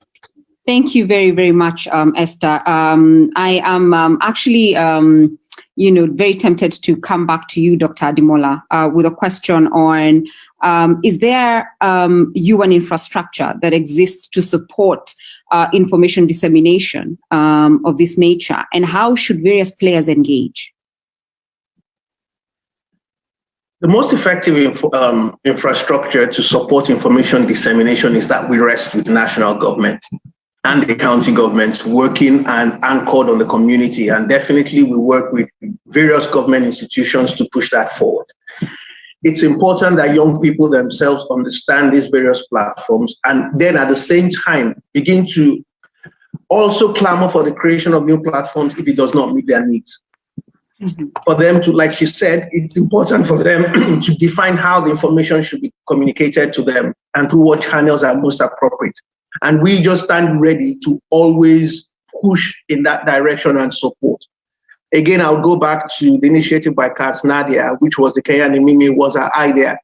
Thank you very, very much, Esther. I am actually very tempted to come back to you, Dr. Ademola, with a question on, is there UN infrastructure that exists to support information dissemination of this nature, and how should various players engage? The most effective infrastructure to support information dissemination is that we rest with the national government and the county governments working and anchored on the community. And definitely we work with various government institutions to push that forward. It's important that young people themselves understand these various platforms, and then at the same time begin to also clamor for the creation of new platforms if it does not meet their needs. Mm-hmm. For them to, like she said, it's important for them to define how the information should be communicated to them and through what channels are most appropriate. And we just stand ready to always push in that direction and support. Again, I'll go back to the initiative by Nadia, which was the Kenyan Imimi, was her idea.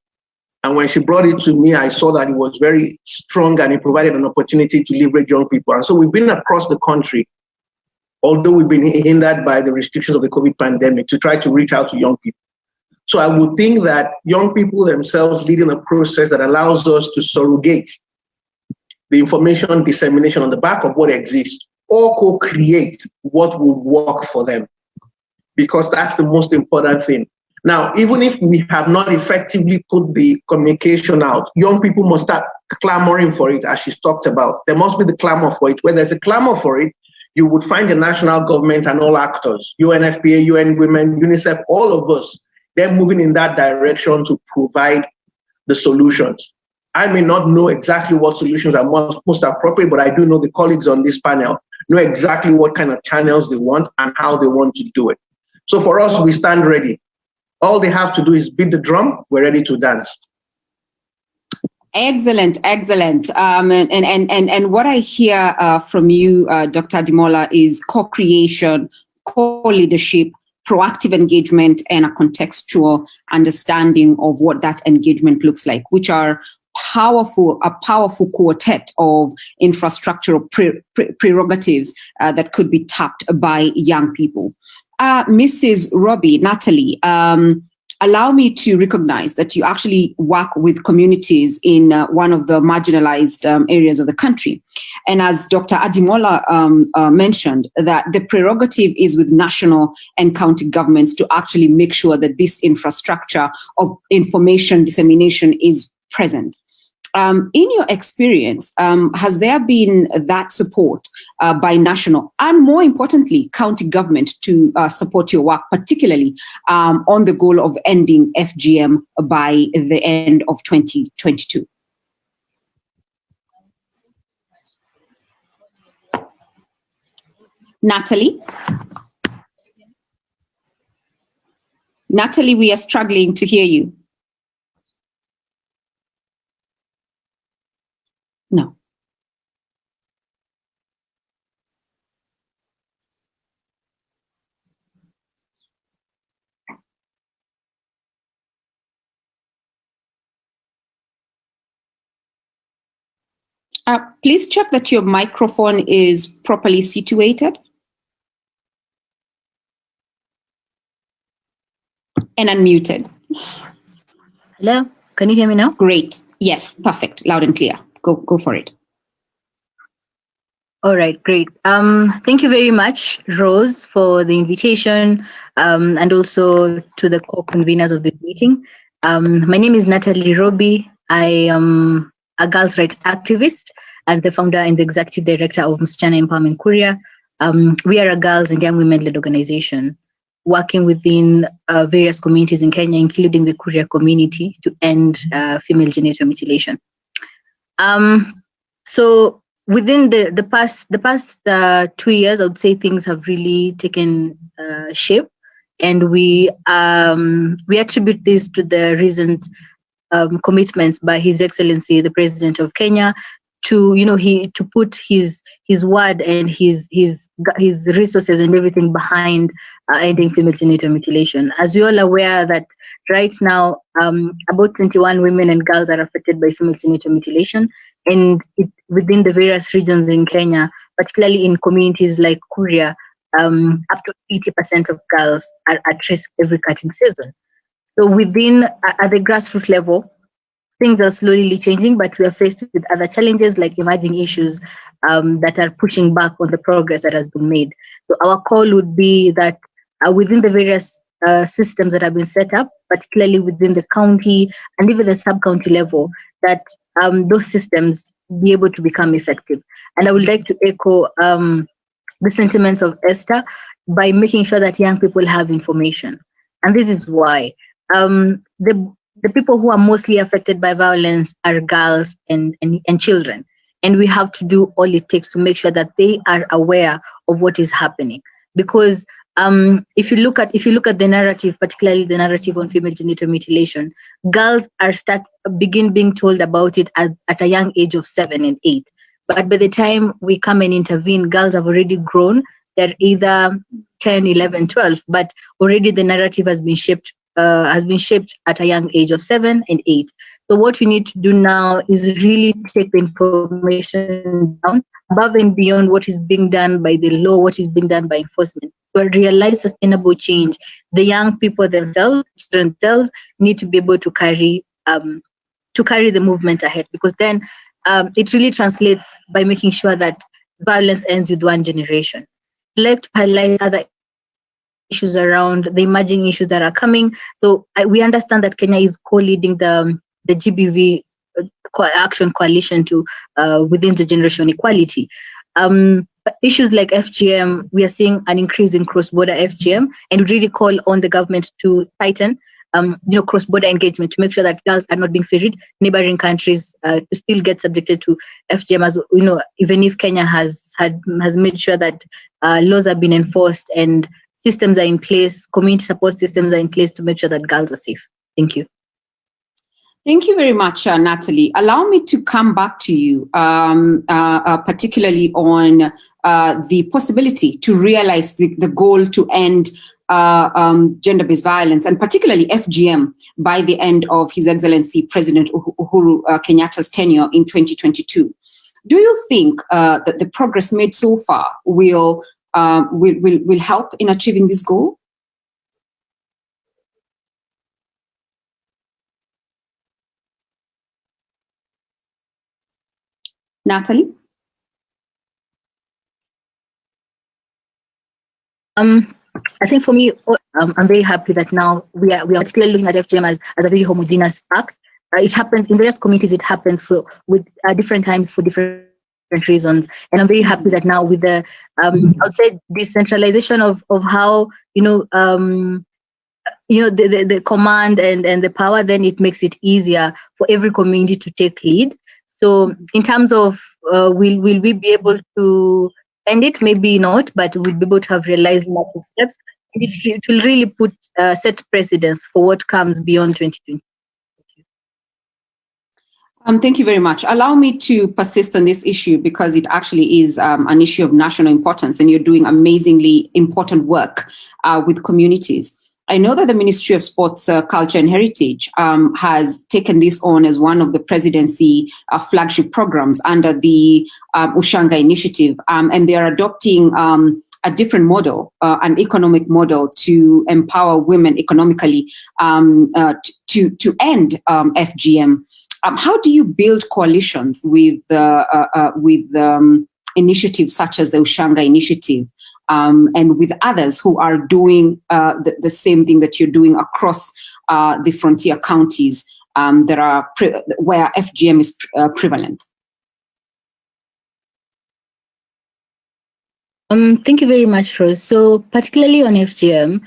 And when she brought it to me, I saw that it was very strong and it provided an opportunity to leverage young people. And so we've been across the country, although we've been hindered by the restrictions of the COVID pandemic, to try to reach out to young people. So I would think that young people themselves leading a process that allows us to surrogate the information dissemination on the back of what exists, or co-create what will work for them, because that's the most important thing. Now, even if we have not effectively put the communication out, young people must start clamoring for it, as she's talked about. There must be the clamor for it. Where there's a clamor for it, you would find the national government and all actors, UNFPA, UN Women, UNICEF, all of us, they're moving in that direction to provide the solutions. I may not know exactly what solutions are most appropriate, but I do know the colleagues on this panel know exactly what kind of channels they want and how they want to do it. So for us, we stand ready. All they have to do is beat the drum. We're ready to dance. Excellent, excellent. And what I hear from you, Dr. Ademola, is co-creation, co-leadership, proactive engagement and a contextual understanding of what that engagement looks like, which are a powerful quartet of infrastructural prerogatives that could be tapped by young people. Mrs. Robbie, Natalie, allow me to recognize that you actually work with communities in one of the marginalized areas of the country. And as Dr. Ademola mentioned, that the prerogative is with national and county governments to actually make sure that this infrastructure of information dissemination is present. In your experience, has there been that support by national and, more importantly, county government to support your work, particularly on the goal of ending FGM by the end of 2022? Natalie? Natalie, we are struggling to hear you. No. Please check that your microphone is properly situated and unmuted. Hello, can you hear me now? Great. Yes, perfect. Loud and clear. Go for it. All right, great. Thank you very much, Rose, for the invitation, and also to the co-conveners of this meeting. My name is Natalie Robbie. I am a girls' rights activist and the founder and the executive director of Msichana Empowerment Kuria. We are a girls and young women-led organization working within various communities in Kenya, including the Kuria community, to end female genital mutilation. So within the past 2 years, I would say things have really taken shape, and we attribute this to the recent commitments by His Excellency the President of Kenya to put his word and his resources and everything behind ending female genital mutilation. As we all aware that right now about 21 women and girls are affected by female genital mutilation, and within the various regions in Kenya, particularly in communities like Kuria, up to 80% of girls are at risk every cutting season. So within at the grassroots level, things are slowly changing, but we are faced with other challenges like emerging issues that are pushing back on the progress that has been made. So our call would be that within the various systems that have been set up, particularly within the county and even the sub-county level, that those systems be able to become effective. And I would like to echo the sentiments of Esther by making sure that young people have information. And this is why the people who are mostly affected by violence are girls and children. And we have to do all it takes to make sure that they are aware of what is happening. Because if you look at the narrative, particularly the narrative on female genital mutilation, girls begin being told about it at a young age of 7 and 8. But by the time we come and intervene, girls have already grown. They're either 10, 11, 12, but already the narrative has been shaped at a young age of 7 and 8. So what we need to do now is really take the information down above and beyond what is being done by the law, what is being done by enforcement, to realize sustainable change. The young people themselves need to be able to carry the movement ahead, because then it really translates by making sure that violence ends with one generation. I'd like to highlight other issues around the emerging issues that are coming. So we understand that Kenya is co-leading the GBV Action Coalition to within the generation equality. Issues like FGM, we are seeing an increase in cross-border FGM, and we really call on the government to tighten cross-border engagement to make sure that girls are not being ferried neighboring countries to still get subjected to FGM, as even if Kenya has made sure that laws have been enforced and systems are in place, community support systems are in place to make sure that girls are safe. Thank you. Thank you very much, Natalie. Allow me to come back to you, particularly on the possibility to realize the goal to end gender-based violence, and particularly FGM, by the end of His Excellency President Uhuru Kenyatta's tenure in 2022. Do you think that the progress made so far will help in achieving this goal? Natalie? I think for me, I'm very happy that now we are particularly looking at FGM as a very homogeneous act. It happens in various communities. It happens with different times for different reasons, and I'm very happy that now with the I would say decentralization of how the command and the power, then it makes it easier for every community to take lead. So in terms of will we be able to end it? Maybe not, but we'll be able to have realized massive steps. It will really set precedence for what comes beyond 2020. Thank you very much. Allow me to persist on this issue because it actually is an issue of national importance, and you're doing amazingly important work with communities. I know that the Ministry of Sports, Culture and Heritage has taken this on as one of the presidency flagship programs under the Ushanga initiative, and they are adopting a different model, an economic model to empower women economically to end FGM. How do you build coalitions with initiatives such as the Ushanga initiative and with others who are doing the same thing that you're doing across the frontier counties that are where FGM is prevalent? Thank you very much, Rose. So particularly on FGM,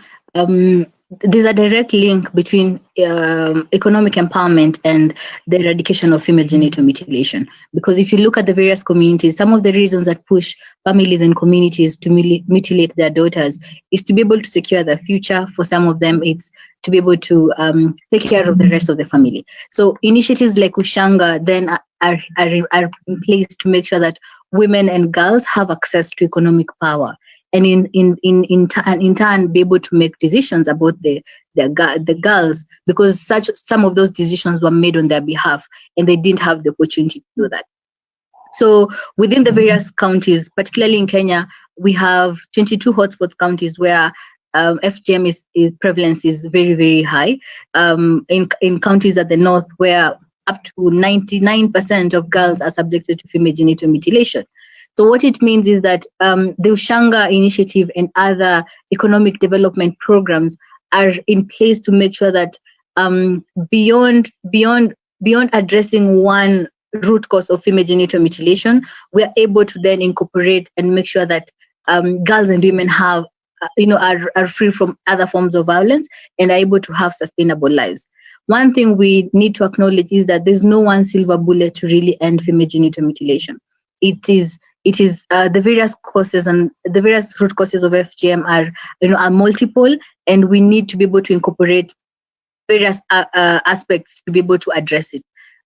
there's a direct link between economic empowerment and the eradication of female genital mutilation. Because if you look at the various communities, some of the reasons that push families and communities to mutilate their daughters is to be able to secure their future. For some of them, it's to be able to take care of the rest of the family. So initiatives like Ushanga then are in place to make sure that women and girls have access to economic power, and in turn be able to make decisions about the girls, because some of those decisions were made on their behalf and they didn't have the opportunity to do that. So within the various counties, particularly in Kenya, we have 22 hotspot counties where FGM prevalence is very, very high. In counties at the north, where up to 99% of girls are subjected to female genital mutilation. So what it means is that the Ushanga initiative and other economic development programs are in place to make sure that beyond addressing one root cause of female genital mutilation, we are able to then incorporate and make sure that girls and women have are free from other forms of violence and are able to have sustainable lives. One thing we need to acknowledge is that there's no one silver bullet to really end female genital mutilation. It is the various causes, and the various root causes of FGM are multiple, and we need to be able to incorporate various aspects to be able to address it.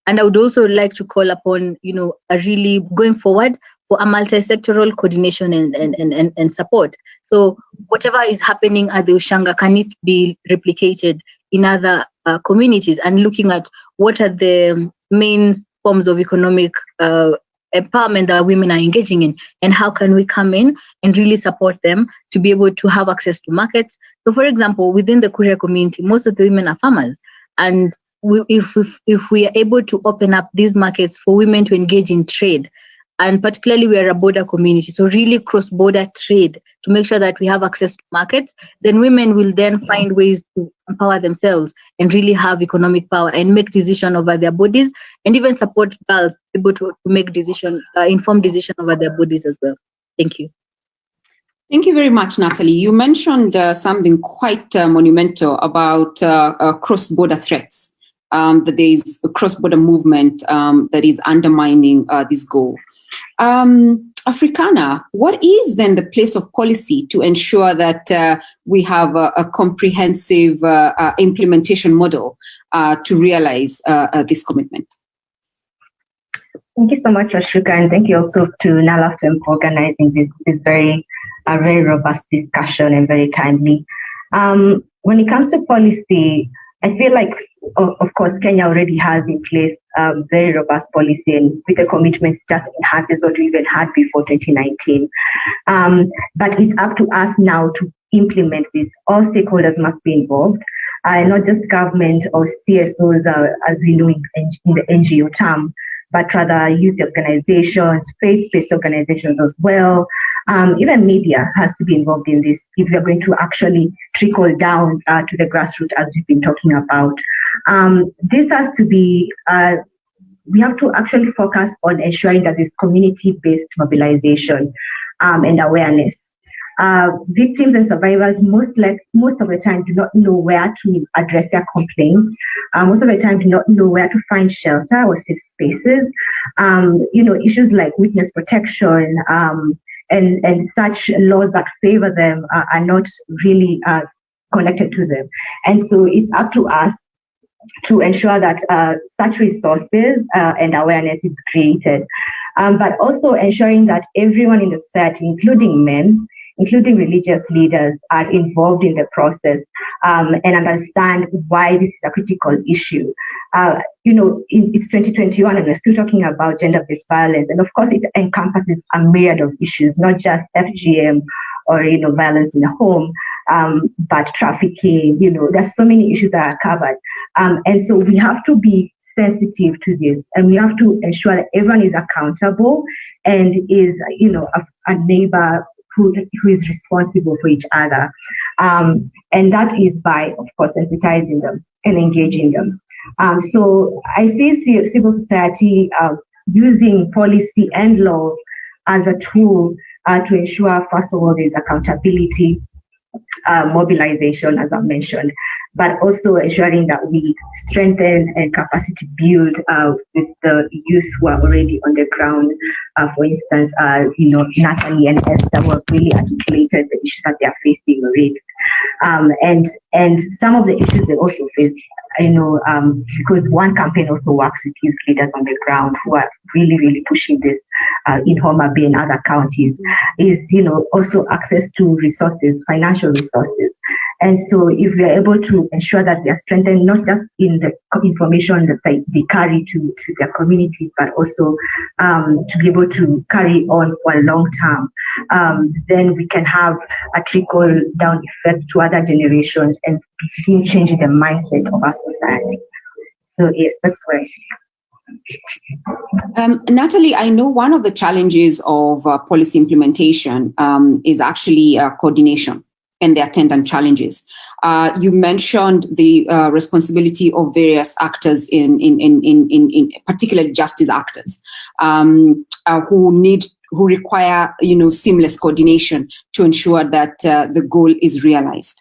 And I would also like to call upon a really going forward for a multi-sectoral coordination and support. So whatever is happening at the Ushanga, can it be replicated in other communities, and looking at what are the main forms of economic empowerment that women are engaging in, and how can we come in and really support them to be able to have access to markets. So for example, within the Kuria community, most of the women are farmers, and if we are able to open up these markets for women to engage in trade, and particularly we are a border community, so really cross-border trade to make sure that we have access to markets, then women will then find ways to empower themselves and really have economic power and make decisions over their bodies, and even support girls able to make informed decision over their bodies as well. Thank you. Thank you very much, Natalie. You mentioned something quite monumental about cross-border threats, that there is a cross-border movement that is undermining this goal. Africana, what is then the place of policy to ensure that we have a comprehensive implementation model to realize this commitment? Thank you so much, Ashrika, and thank you also to NalaFEM for organizing this very robust discussion and very timely. When it comes to policy, I feel like, of course, Kenya already has in place very robust policy, and with the commitments just enhances what we even had before 2019. But it's up to us now to implement this. All stakeholders must be involved, not just government or CSOs, as we know in the NGO term, but rather youth organizations, faith-based organizations as well. Even media has to be involved in this if we're going to actually trickle down to the grassroots, as we've been talking about. This has to be, we have to actually focus on ensuring that there's community-based mobilization and awareness. Victims and survivors most of the time do not know where to address their complaints. Most of the time do not know where to find shelter or safe spaces. Issues like witness protection and such laws that favor them are not really connected to them. And so it's up to us to ensure that such resources and awareness is created, but also ensuring that everyone in the society, including men, including religious leaders, are involved in the process and understand why this is a critical issue. It's 2021 and we're still talking about gender-based violence. And of course, it encompasses a myriad of issues, not just FGM or, violence in the home, but trafficking. There's so many issues that are covered. And so we have to be sensitive to this, and we have to ensure that everyone is accountable and is, a neighbor who is responsible for each other. And that is by, of course, sensitizing them and engaging them. So I see civil society using policy and law as a tool to ensure, first of all, there's accountability, mobilization, as I mentioned, but also ensuring that we strengthen and capacity build with the youth who are already on the ground. For instance, Natalie and Esther were really articulated the issues that they are facing already. And some of the issues they also face, because one campaign also works with youth leaders on the ground who are really, really pushing this in Homa Bay and other counties, is, also access to resources, financial resources. And so if we are able to ensure that they are strengthened, not just in the information that they carry to their communities, but also to be able to carry on for a long term, then we can have a trickle down effect to other generations and begin changing the mindset of our society. So yes, that's where. Natalie, I know one of the challenges of policy implementation is actually coordination and the attendant challenges. You mentioned the responsibility of various actors in particularly justice actors who require seamless coordination to ensure that the goal is realized.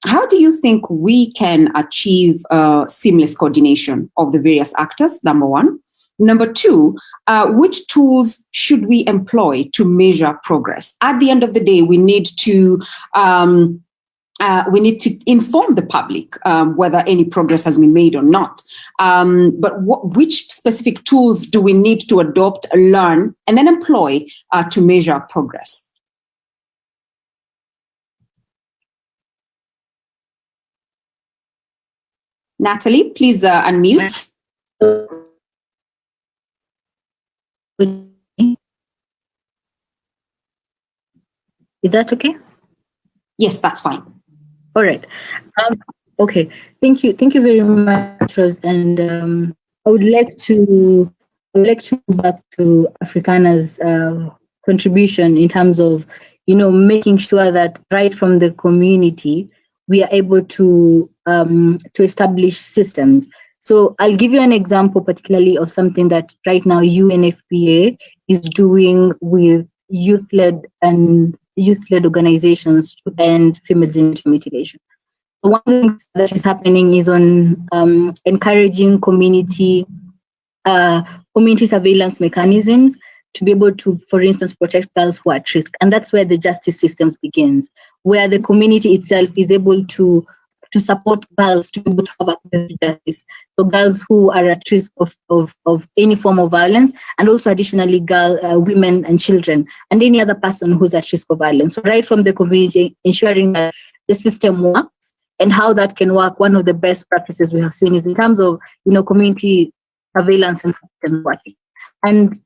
How do you think we can achieve seamless coordination of the various actors, number one? Number two, which tools should we employ to measure progress? At the end of the day, we need to inform the public whether any progress has been made or not. But which specific tools do we need to adopt, learn, and then employ to measure progress? Natalie, please unmute. Is that okay? Yes, that's fine. All right. Okay. Thank you very much, Rose. And I would like to go back to Africana's contribution in terms of making sure that right from the community we are able to establish systems. So I'll give you an example, particularly of something that right now UNFPA is doing with youth-led organizations to end female genital mutilation. So one thing that is happening is on encouraging community surveillance mechanisms to be able to, for instance, protect girls who are at risk. And that's where the justice systems begins, where the community itself is able to support girls to be able to have access to justice. So girls who are at risk of any form of violence, and also additionally women and children, and any other person who's at risk of violence. So right from the community, ensuring that the system works and how that can work. One of the best practices we have seen is in terms of, community surveillance and system working. And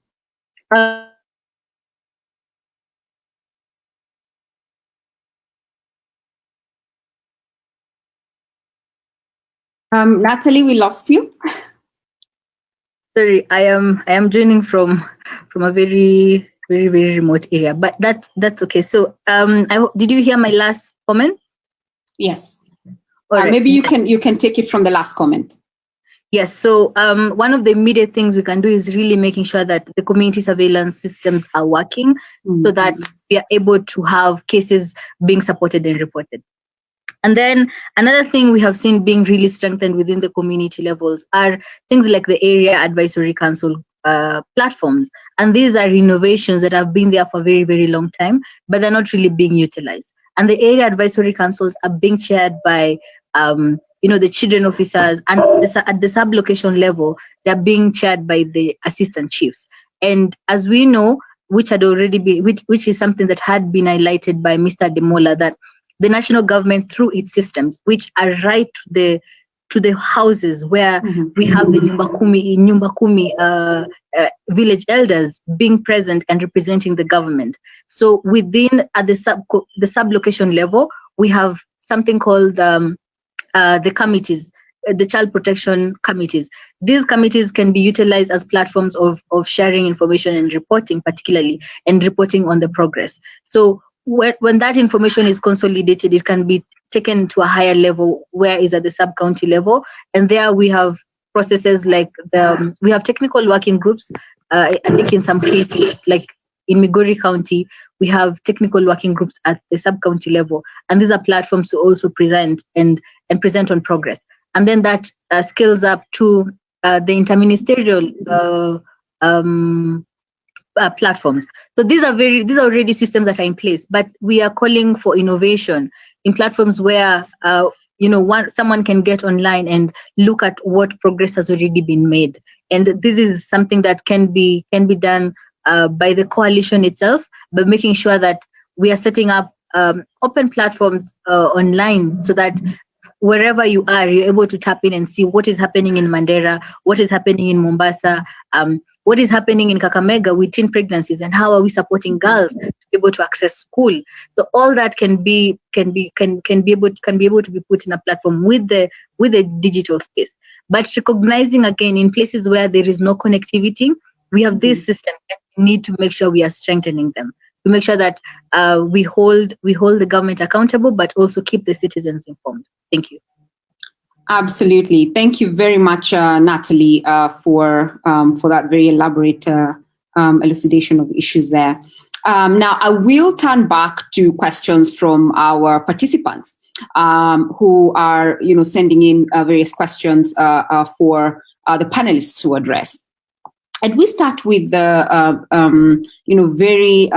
Natalie, we lost you. Sorry, I am joining from a very, very, very remote area, but that's okay. So did you hear my last comment? Yes. Right. Maybe you can take it from the last comment. Yes. So one of the immediate things we can do is really making sure that the community surveillance systems are working, so that we are able to have cases being supported and reported. And then another thing we have seen being really strengthened within the community levels are things like the Area Advisory Council platforms. And these are innovations that have been there for a very, very long time, but they're not really being utilized. And the Area Advisory Councils are being chaired by the children officers, and at the sub-location level, they're being chaired by the assistant chiefs. And as we know, which is something that had been highlighted by Mr. Ademola, that the national government, through its systems, which are right to the houses where we have the Nyumba Kumi village elders being present and representing the government. So at the sub-location level, we have something called the committees, the child protection committees. These committees can be utilized as platforms of sharing information and reporting, particularly, and reporting on the progress. So when that information is consolidated, it can be taken to a higher level, where is at the sub-county level. And there we have processes like we have technical working groups. I think in some cases, like in Migori County, we have technical working groups at the sub-county level. And these are platforms to also present and present on progress. And then that scales up to the interministerial platforms. So these are already systems that are in place, but we are calling for innovation in platforms where someone can get online and look at what progress has already been made. And this is something that can be done by the coalition itself, but making sure that we are setting up open platforms online, so that wherever you are, you're able to tap in and see what is happening in Mandera, what is happening in Mombasa, what is happening in Kakamega with teen pregnancies, and how are we supporting girls to be able to access school. So all that can be able to be put in a platform with the digital space. But recognizing again, in places where there is no connectivity, we have this system, and we need to make sure we are strengthening them to make sure that we hold the government accountable, but also keep the citizens informed. Thank you. Absolutely. Thank you very much, Natalie, for that very elaborate elucidation of issues there. Now, I will turn back to questions from our participants who are, sending in various questions for the panelists to address. And we start with the, very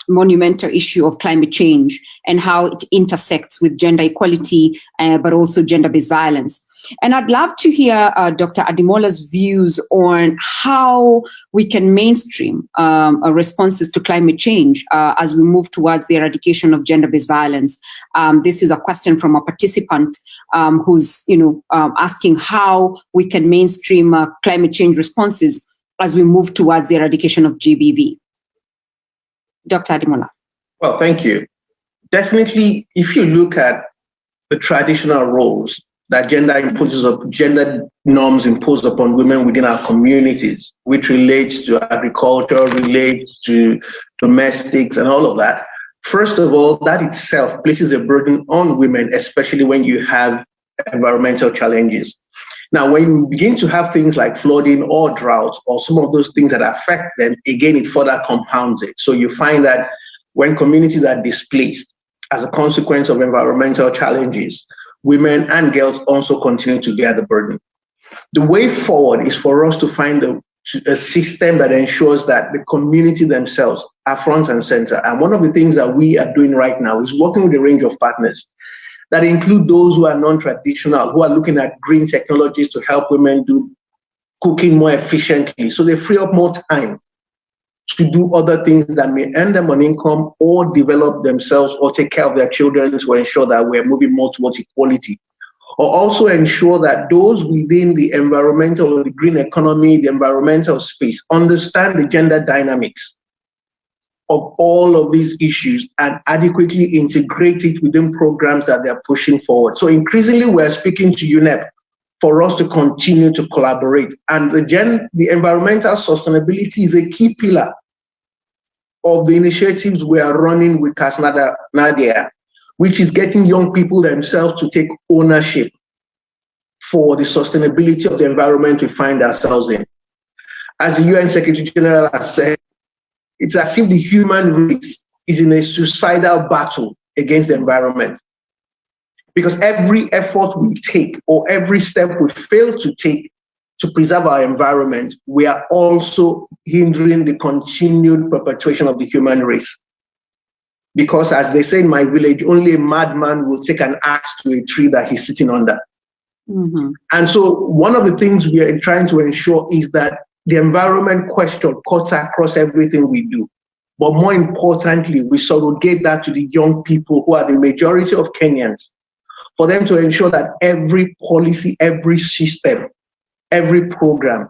monumental issue of climate change and how it intersects with gender equality, but also gender-based violence. And I'd love to hear Dr. Ademola's views on how we can mainstream responses to climate change as we move towards the eradication of gender-based violence. This is a question from a participant who's, asking how we can mainstream climate change responses as we move towards the eradication of GBV. Dr. Ademola. Well, thank you. Definitely, if you look at the traditional roles that gender norms imposed upon women within our communities, which relates to agriculture, relates to domestics and all of that, first of all, that itself places a burden on women, especially when you have environmental challenges. Now, when you begin to have things like flooding or droughts or some of those things that affect them, again, it further compounds it. So you find that when communities are displaced as a consequence of environmental challenges, women and girls also continue to bear the burden. The way forward is for us to find a system that ensures that the community themselves are front and center. And one of the things that we are doing right now is working with a range of partners that include those who are non-traditional, who are looking at green technologies to help women do cooking more efficiently, so they free up more time to do other things that may earn them an income or develop themselves or take care of their children to ensure that we're moving more towards equality. Or also ensure that those within the environmental or the green economy, the environmental space, understand the gender dynamics of all of these issues and adequately integrate it within programs that they're pushing forward. So increasingly, we're speaking to UNEP for us to continue to collaborate. And the environmental sustainability is a key pillar of the initiatives we are running with Nadia, which is getting young people themselves to take ownership for the sustainability of the environment we find ourselves in. As the UN Secretary General has said, it's as if the human race is in a suicidal battle against the environment. Because every effort we take or every step we fail to take to preserve our environment, we are also hindering the continued perpetuation of the human race. Because as they say in my village, only a madman will take an axe to a tree that he's sitting under. Mm-hmm. And so one of the things we are trying to ensure is that the environment question cuts across everything we do. But more importantly, we surrogate that to the young people who are the majority of Kenyans, for them to ensure that every policy, every system, every program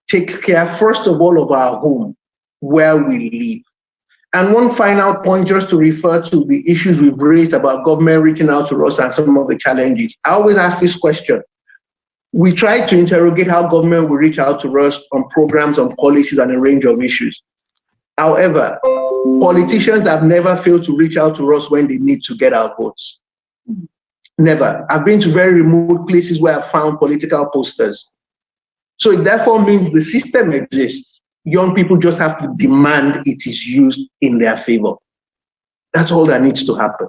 takes care, first of all, of our home, where we live. And one final point, just to refer to the issues we've raised about government reaching out to us and some of the challenges. I always ask this question. We try to interrogate how government will reach out to us on programs, on policies, and a range of issues. However, politicians have never failed to reach out to us when they need to get our votes. Never. I've been to very remote places where I've found political posters. So it therefore means the system exists. Young people just have to demand it is used in their favor. That's all that needs to happen.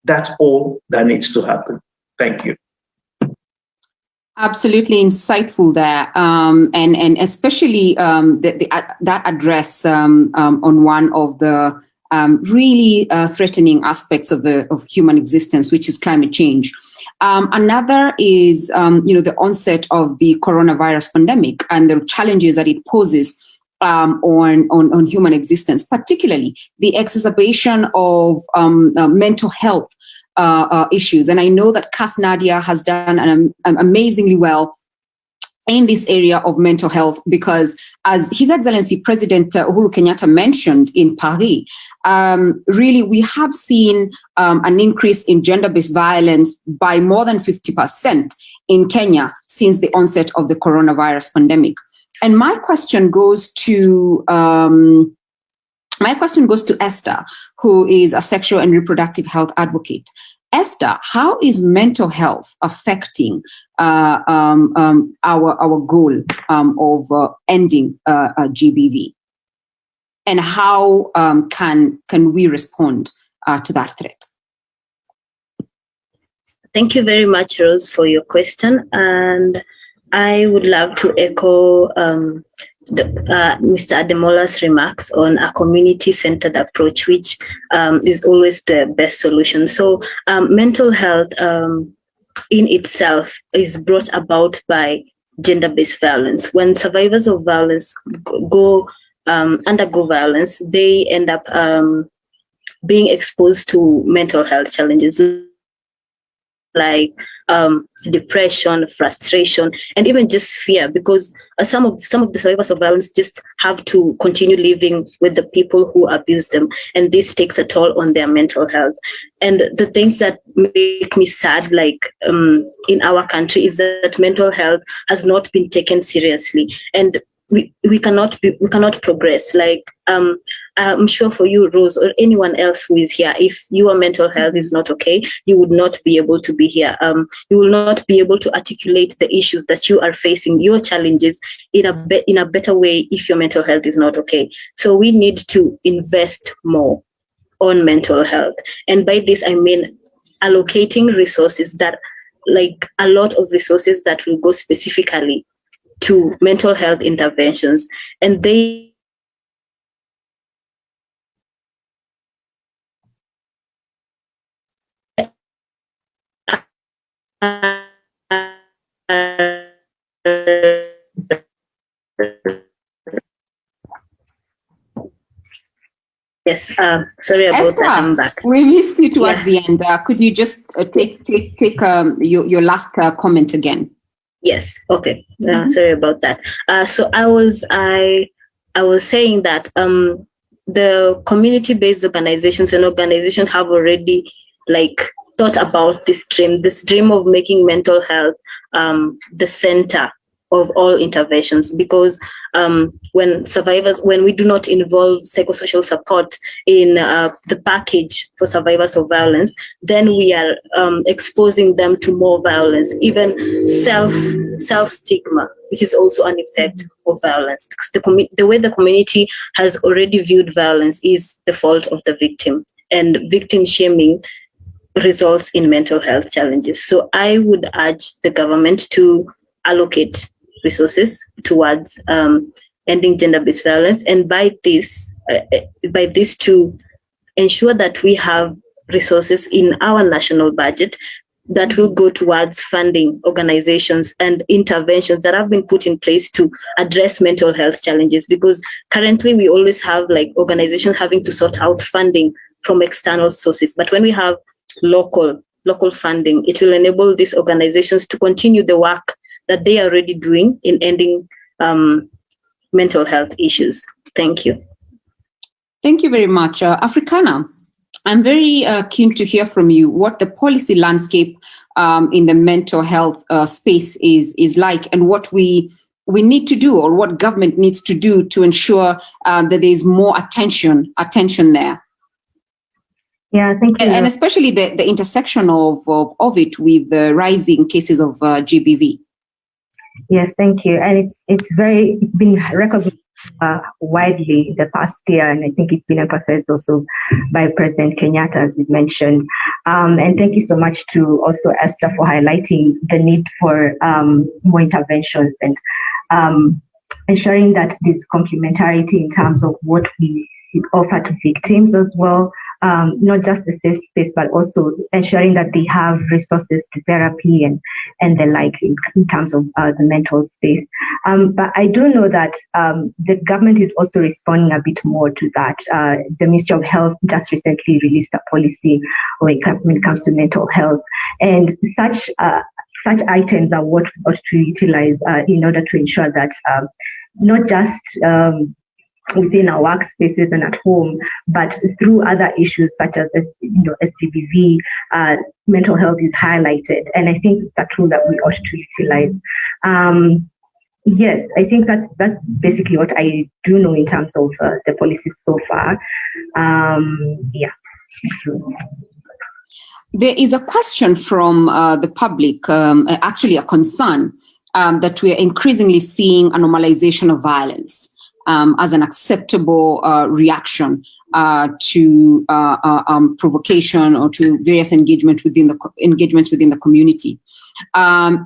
That's all that needs to happen. Thank you. Absolutely insightful there, and especially that address on one of the really threatening aspects of human existence, which is climate change. Another is, the onset of the coronavirus pandemic and the challenges that it poses on human existence, particularly the exacerbation of mental health issues. And I know that Cas Nadia has done amazingly well in this area of mental health, because as His Excellency President Uhuru Kenyatta mentioned in Paris, really we have seen an increase in gender-based violence by more than 50% in Kenya since the onset of the coronavirus pandemic. And my question goes to Esther, who is a sexual and reproductive health advocate. Esther, how is mental health affecting our goal of ending GBV, and how can we respond to that threat? Thank you very much, Rose, for your question, and I would love to echo Mr. Ademola's remarks on a community-centered approach, which is always the best solution. So mental health in itself is brought about by gender-based violence. When survivors of violence undergo violence, they end up being exposed to mental health challenges like depression, frustration, and even just fear, because some of the survivors of violence just have to continue living with the people who abuse them, and this takes a toll on their mental health. And the things that make me sad, like in our country, is that mental health has not been taken seriously, and we cannot progress. Like I'm sure for you, Rose, or anyone else who is here, if your mental health is not okay, you would not be able to be here. You will not be able to articulate the issues that you are facing, your challenges in a better way if your mental health is not okay. So we need to invest more on mental health, and by this I mean allocating resources, that like a lot of resources that will go specifically to mental health interventions, and they Yes, sorry about Esther, that. I'm back. We missed you towards the end. Could you just take your last comment again? Yes. Okay. Sorry about that. So I was saying that the community-based organizations and organizations have already thought about this dream of making mental health the center of all interventions, because when we do not involve psychosocial support in the package for survivors of violence, then we are exposing them to more violence, even self-stigma, which is also an effect of violence, because the way the community has already viewed violence is the fault of the victim, and victim shaming results in mental health challenges. So I would urge the government to allocate resources towards ending gender-based violence, and by this to ensure that we have resources in our national budget that will go towards funding organizations and interventions that have been put in place to address mental health challenges. Because currently we always have organizations having to sort out funding from external sources, but when we have local funding, it will enable these organizations to continue the work that they are already doing in ending mental health issues. Thank you. Thank you very much. Africana, I'm very keen to hear from you what the policy landscape in the mental health space is like, and what we need to do, or what government needs to do to ensure that there is more attention there. Yeah, thank you. And especially the intersection of it with the rising cases of GBV. Yes, thank you. And it's been recognized widely the past year, and I think it's been emphasized also by President Kenyatta, as you mentioned. And thank you so much to also Esther for highlighting the need for more interventions and ensuring that there's complementarity in terms of what we offer to victims as well. Not just the safe space, but also ensuring that they have resources to therapy and the like in terms of the mental space. But I do know that the government is also responding a bit more to that. The Ministry of Health just recently released a policy when it comes to mental health, and such items are what we ought to utilize in order to ensure that not just within our workspaces and at home, but through other issues such as SDVV, mental health is highlighted, and I think it's a tool that we ought to utilize. Yes, I think that's basically what I do know in terms of the policies so far. Yeah. There is a question from the public, actually a concern, that we are increasingly seeing a normalization of violence as an acceptable reaction to provocation or to various engagements within the community. And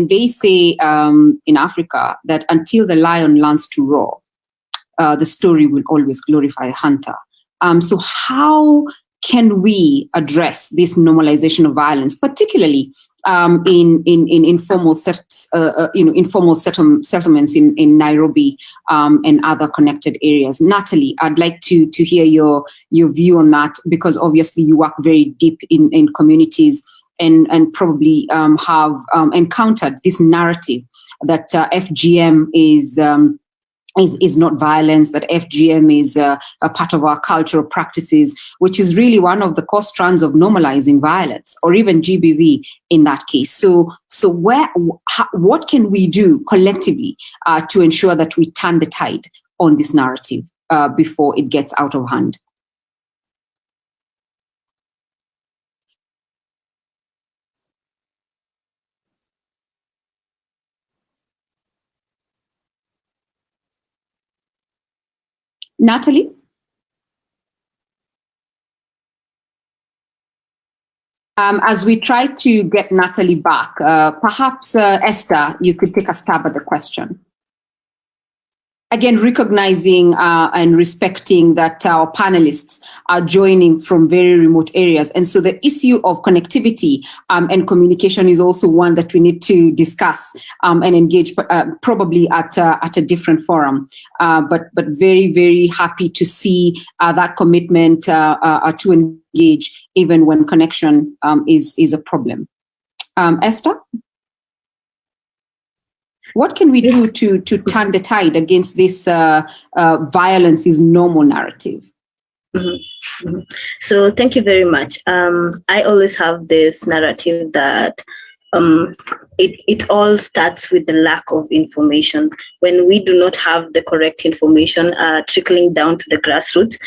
they say in Africa that until the lion learns to roar, the story will always glorify a hunter. So how can we address this normalization of violence, particularly in informal settlements in Nairobi and other connected areas? Natalie, I'd like to hear your view on that, because obviously you work very deep in communities and probably have encountered this narrative that FGM is not violence, that FGM is a part of our cultural practices, which is really one of the core strands of normalizing violence, or even GBV in that case. So what can we do collectively to ensure that we turn the tide on this narrative before it gets out of hand? Natalie? As we try to get Natalie back, perhaps Esther, you could take a stab at the question. again, recognizing and respecting that our panelists are joining from very remote areas. And so the issue of connectivity and communication is also one that we need to discuss and engage, probably at a different forum. But very, very happy to see that commitment to engage even when connection is a problem. Esther? What can we do to turn the tide against this violence is normal narrative? Mm-hmm. Mm-hmm. So thank you very much. I always have this narrative that it all starts with the lack of information. When we do not have the correct information trickling down to the grassroots,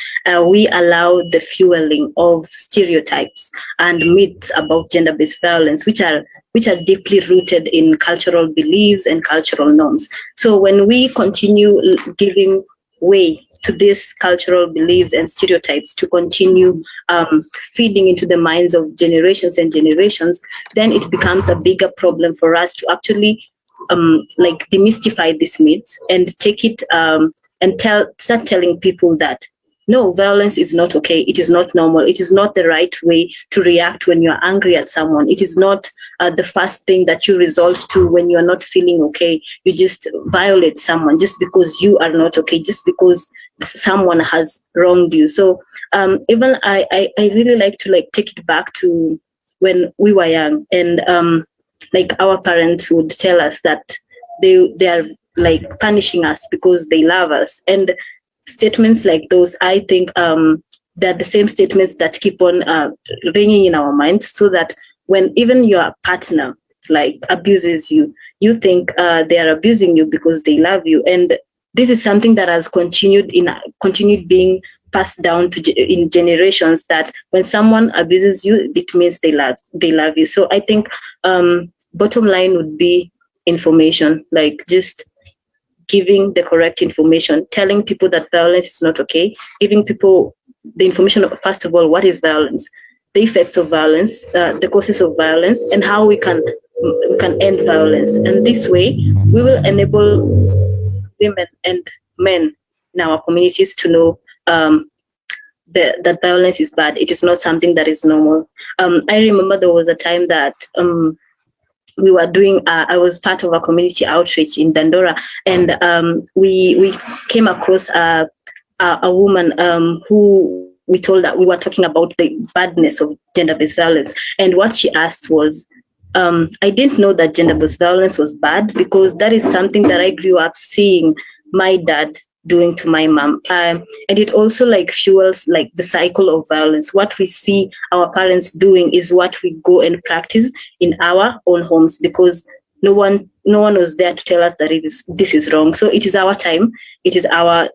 we allow the fueling of stereotypes and myths about gender-based violence, which are deeply rooted in cultural beliefs and cultural norms. So when we continue giving way to these cultural beliefs and stereotypes to continue feeding into the minds of generations and generations, then it becomes a bigger problem for us to actually demystify these myths and take it and start telling people that no, violence is not okay. It is not normal. It is not the right way to react when you're angry at someone. It is not the first thing that you resort to when you're not feeling okay. You just violate someone just because you are not okay, just because someone has wronged you. So even I really like to take it back to when we were young, and our parents would tell us that they are punishing us because they love us. And statements like those, I think they're the same statements that keep on ringing in our minds, so that when even your partner abuses you, you think they are abusing you because they love you. And this is something that has continued being passed down in generations, that when someone abuses you, it means they love you. So I think bottom line would be information, just giving the correct information, telling people that violence is not okay, giving people the information of, first of all, what is violence, the effects of violence, the causes of violence, and how we can end violence. And this way, we will enable women and men in our communities to know that violence is bad. It is not something that is normal. I remember there was a time that we were doing, I was part of a community outreach in Dandora, and we came across a woman who we told that we were talking about the badness of gender-based violence. And what she asked was, I didn't know that gender-based violence was bad, because that is something that I grew up seeing my dad doing to my mom. And it also fuels the cycle of violence. What we see our parents doing is what we go and practice in our own homes, because no one was there to tell us that this is wrong. So it is our time. It is our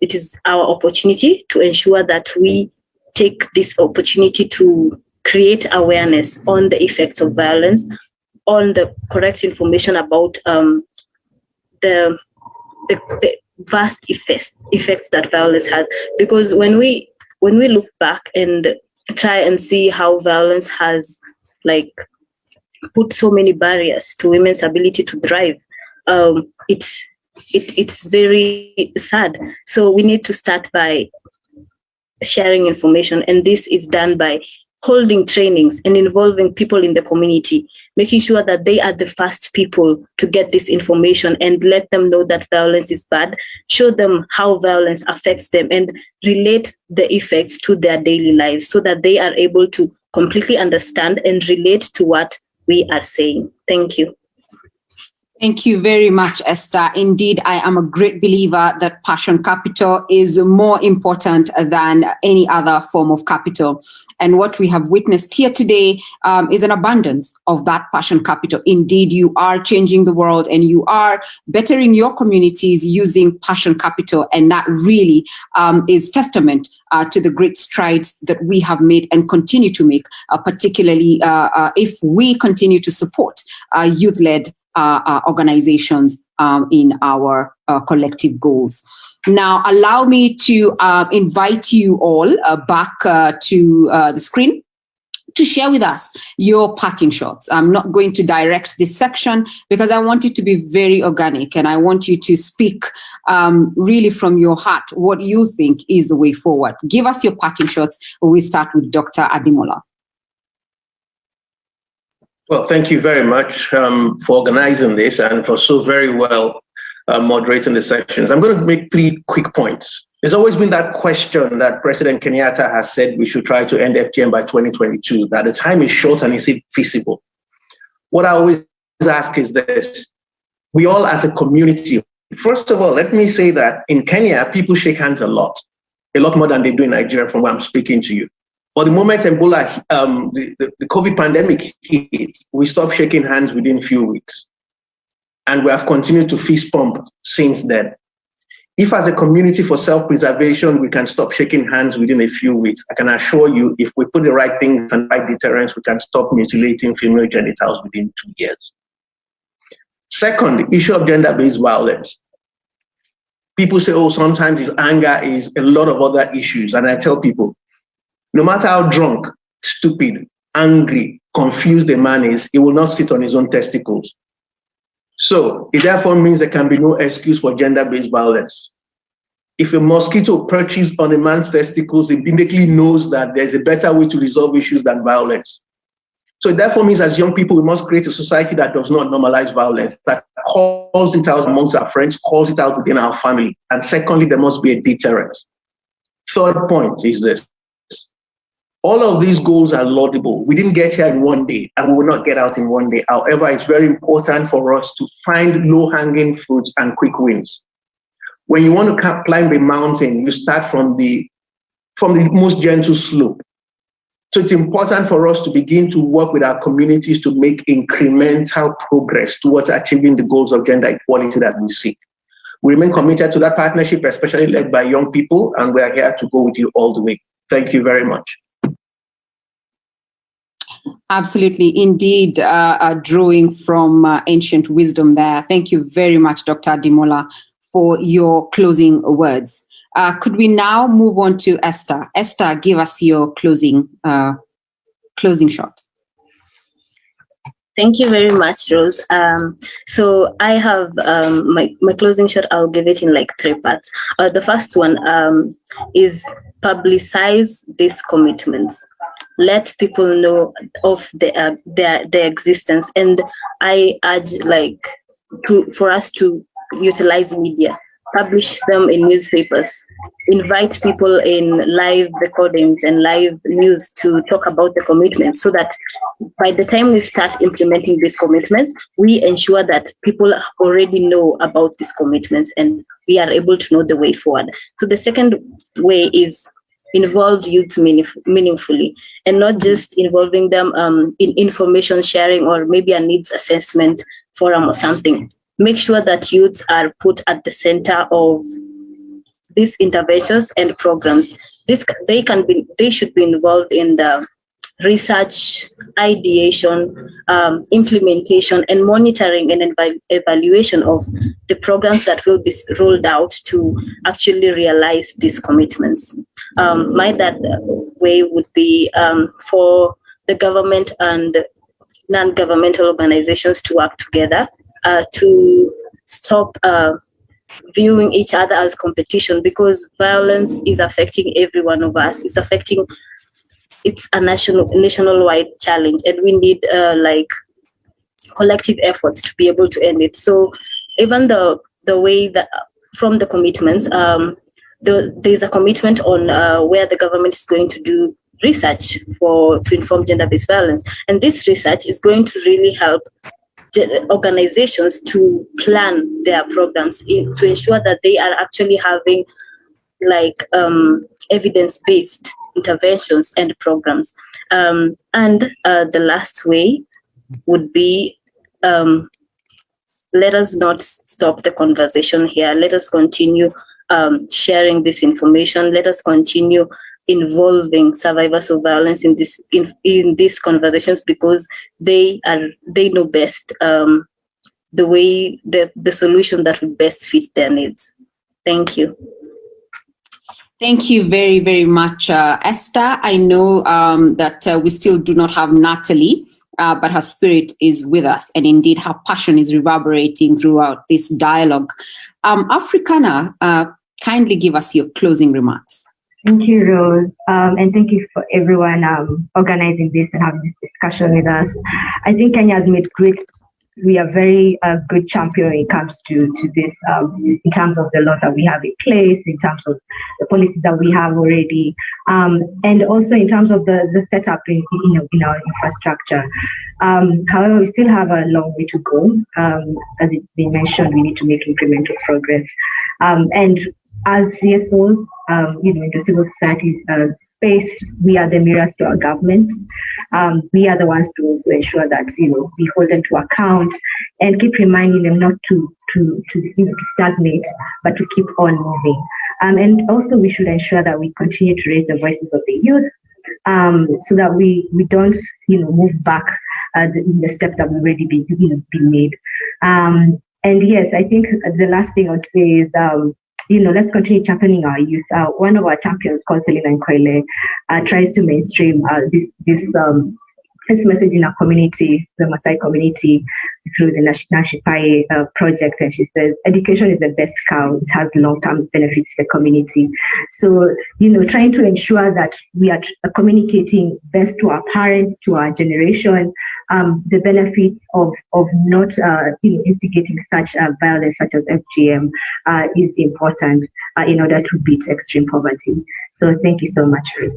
opportunity to ensure that we take this opportunity to create awareness on the effects of violence, on the correct information about the vast effects that violence has. Because when we look back and try and see how violence has put so many barriers to women's ability to thrive, it's very sad. So we need to start by sharing information, and this is done by holding trainings and involving people in the community, making sure that they are the first people to get this information and let them know that violence is bad, show them how violence affects them, and relate the effects to their daily lives, so that they are able to completely understand and relate to what we are saying. Thank you. Thank you very much, Esther. Indeed, I am a great believer that passion capital is more important than any other form of capital. And what we have witnessed here today is an abundance of that passion capital. Indeed, you are changing the world and you are bettering your communities using passion capital. And that really is testament to the great strides that we have made and continue to make, particularly if we continue to support youth-led organizations in our collective goals. Now, allow me to invite you all back to the screen to share with us your parting shots. I'm not going to direct this section because I want it to be very organic, and I want you to speak really from your heart what you think is the way forward. Give us your parting shots. We start with Dr. Ademola. Well, thank you very much for organizing this and for so very well moderating the sections. I'm going to make 3 quick points. There's always been that question that President Kenyatta has said we should try to end FGM by 2022, that the time is short and is it feasible? What I always ask is this: we all as a community, first of all, let me say that in Kenya, people shake hands a lot more than they do in Nigeria from where I'm speaking to you. But the moment Ebola, the COVID pandemic hit, we stopped shaking hands within a few weeks. And we have continued to fist pump since then. If as a community for self-preservation, we can stop shaking hands within a few weeks, I can assure you, if we put the right things and right deterrence, we can stop mutilating female genitals within 2 years. Second, the issue of gender-based violence. People say, oh, sometimes it's anger, is a lot of other issues. And I tell people, no matter how drunk, stupid, angry, confused a man is, he will not sit on his own testicles. So it therefore means there can be no excuse for gender-based violence. If a mosquito perches on a man's testicles, he immediately knows that there's a better way to resolve issues than violence. So it therefore means as young people, we must create a society that does not normalize violence, that calls it out amongst our friends, calls it out within our family. And secondly, there must be a deterrence. Third point is this: all of these goals are laudable. We didn't get here in one day, and we will not get out in one day. However, it's very important for us to find low-hanging fruits and quick wins. When you want to climb a mountain, you start from the most gentle slope. So it's important for us to begin to work with our communities to make incremental progress towards achieving the goals of gender equality that we seek. We remain committed to that partnership, especially led by young people, and we are here to go with you all the way. Thank you very much. Absolutely, indeed, drawing from ancient wisdom there. Thank you very much, Dr. Ademola, for your closing words. Could we now move on to Esther? Esther, give us your closing shot. Thank you very much, Rose. So I have my closing shot. I'll give it in like 3 parts. The first one is publicize these commitments. Let people know of their existence, and I urge for us to utilize media, publish them in newspapers, invite people in live recordings and live news to talk about the commitments, so that by the time we start implementing these commitments, we ensure that people already know about these commitments and we are able to know the way forward. So the second way is involve youth meaningfully, and not just involving them in information sharing or maybe a needs assessment forum or something. Make sure that youth are put at the center of these interventions and programs. They should be involved in the research, ideation, implementation, and monitoring and evaluation of the programs that will be rolled out to actually realize these commitments. My third way would be for the government and non-governmental organizations to work together to stop viewing each other as competition, because violence is affecting every one of us. It's a national-wide challenge, and we need collective efforts to be able to end it. So even the way that from the commitments, there's a commitment on where the government is going to do research to inform gender-based violence, and this research is going to really help organizations to plan their programs to ensure that they are actually having evidence-based interventions and programs. And the last way would be, let us not stop the conversation here. Let us continue sharing this information. Let us continue involving survivors of violence in these conversations, because they know best the way the solution that would best fit their needs. Thank you. Thank you very, very much, Esther. I know that we still do not have Natalie, but her spirit is with us. And indeed, her passion is reverberating throughout this dialogue. Africana, kindly give us your closing remarks. Thank you, Rose. And thank you for everyone organizing this and having this discussion with us. I think Kenya has made great. We are very good champion when it comes to this, in terms of the law that we have in place, in terms of the policies that we have already, and also in terms of the setup in our infrastructure. However, we still have a long way to go. As it's been mentioned, we need to make incremental progress. And as CSOs, in the civil society space, we are the mirrors to our governments. We are the ones to also ensure that we hold them to account and keep reminding them not to stagnate, but to keep on moving. And also, we should ensure that we continue to raise the voices of the youth, so that we don't move back in the steps that we've already been made. And yes, I think the last thing I'd say is, let's continue championing our youth. One of our champions, called Selina Nkwele, tries to mainstream this message in our community, the Maasai community, through the Nashipai project. And she says, education is the best cow. It has long-term benefits to the community. So, trying to ensure that we are communicating best to our parents, to our generation, the benefits of not instigating such violence such as FGM is important in order to beat extreme poverty. So thank you so much, Rose.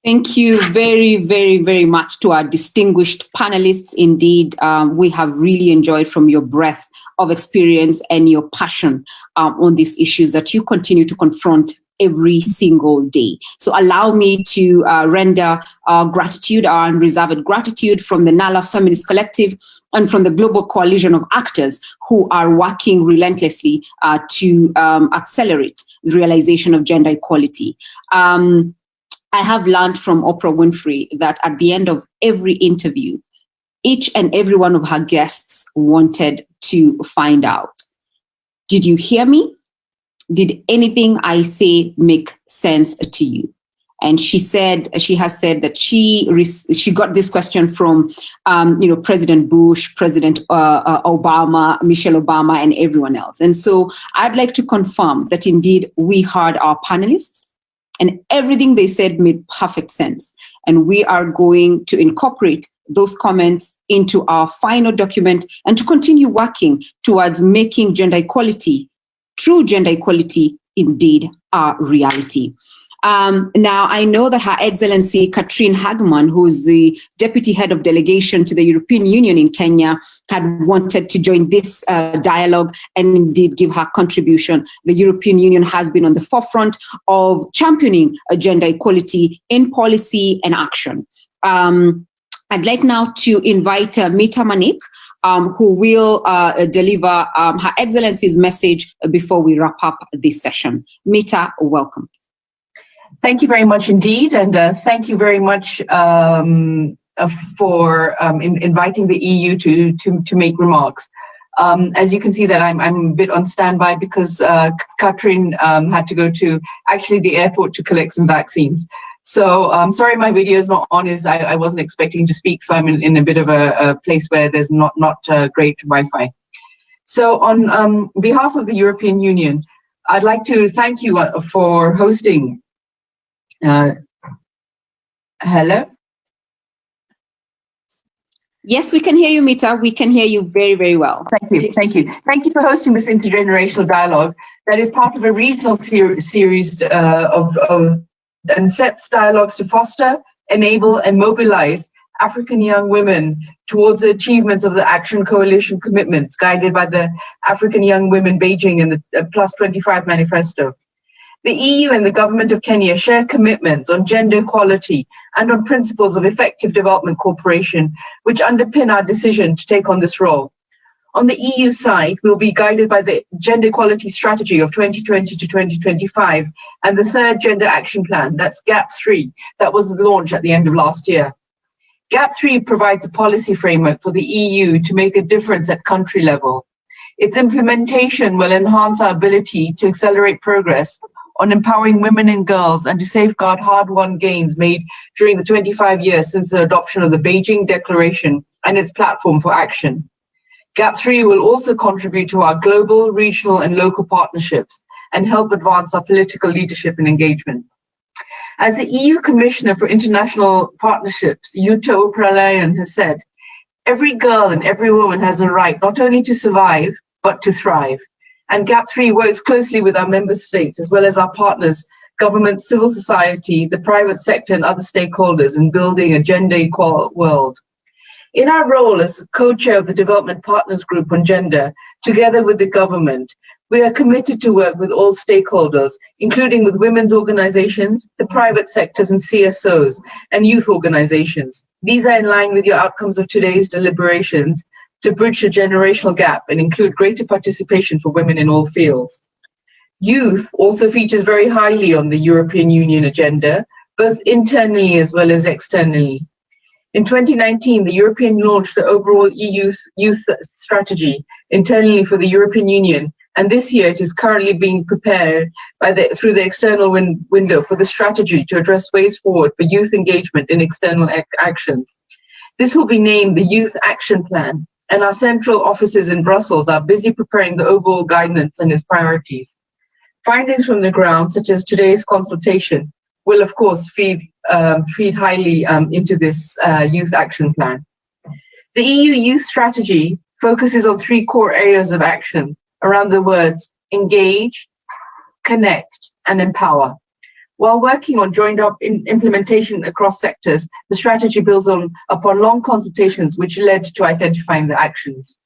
Thank you very, very, very much to our distinguished panelists. Indeed, we have really enjoyed from your breadth of experience and your passion on these issues that you continue to confront every single day. So allow me to render our gratitude, our unreserved gratitude from the Nala Feminist Collective and from the global coalition of actors who are working relentlessly to accelerate the realization of gender equality. I have learned from Oprah Winfrey that at the end of every interview, each and every one of her guests wanted to find out, did you hear me? Did anything I say make sense to you? And she has said that she got this question from, President Bush, President Obama, Michelle Obama, and everyone else. And so I'd like to confirm that indeed we heard our panelists, and everything they said made perfect sense. And we are going to incorporate those comments into our final document and to continue working towards making gender equality, true gender equality, indeed a reality. Now, I know that Her Excellency Katrine Hagman, who is the Deputy Head of Delegation to the European Union in Kenya, had wanted to join this dialogue and indeed give her contribution. The European Union has been on the forefront of championing gender equality in policy and action. I'd like now to invite Mita Manik, who will deliver Her Excellency's message before we wrap up this session. Mita, welcome. Thank you very much indeed, and thank you very much for inviting the EU to make remarks. As you can see that I'm a bit on standby because Katrin had to go to actually the airport to collect some vaccines. So sorry my video is not on, I wasn't expecting to speak, so I'm in a bit of a place where there's not great Wi-Fi. So on behalf of the European Union, I'd like to thank you for hosting. Hello? Yes, we can hear you, Mita. We can hear you very, very well. Thank you. Thank you. Thank you for hosting this intergenerational dialogue that is part of a regional series and sets dialogues to foster, enable, and mobilize African young women towards the achievements of the Action Coalition commitments guided by the African Young Women Beijing and the Plus 25 Manifesto. The EU and the government of Kenya share commitments on gender equality and on principles of effective development cooperation, which underpin our decision to take on this role. On the EU side, we'll be guided by the Gender Equality Strategy of 2020 to 2025 and the third Gender Action Plan, that's GAP3, that was launched at the end of last year. GAP3 provides a policy framework for the EU to make a difference at country level. Its implementation will enhance our ability to accelerate progress on empowering women and girls and to safeguard hard-won gains made during the 25 years since the adoption of the Beijing Declaration and its platform for action. GAP3 will also contribute to our global, regional, and local partnerships and help advance our political leadership and engagement. As the EU Commissioner for International Partnerships, Jutta Urpilainen, has said, every girl and every woman has a right not only to survive, but to thrive. And GAP3 works closely with our member states, as well as our partners, government, civil society, the private sector, and other stakeholders in building a gender-equal world. In our role as co-chair of the Development Partners Group on Gender, together with the government, we are committed to work with all stakeholders, including with women's organizations, the private sectors and CSOs, and youth organizations. These are in line with your outcomes of today's deliberations to bridge the generational gap and include greater participation for women in all fields. Youth also features very highly on the European Union agenda, both internally as well as externally. In 2019, the European Union launched the overall EU youth strategy internally for the European Union, and this year it is currently being prepared through the external window for the strategy to address ways forward for youth engagement in external actions. This will be named the Youth Action Plan, and our central offices in Brussels are busy preparing the overall guidance and its priorities. Findings from the ground, such as today's consultation, will of course feed highly into this Youth Action Plan. The EU Youth Strategy focuses on 3 core areas of action around the words engage, connect, and empower. While working on joined-up implementation across sectors, the strategy builds upon long consultations which led to identifying the actions.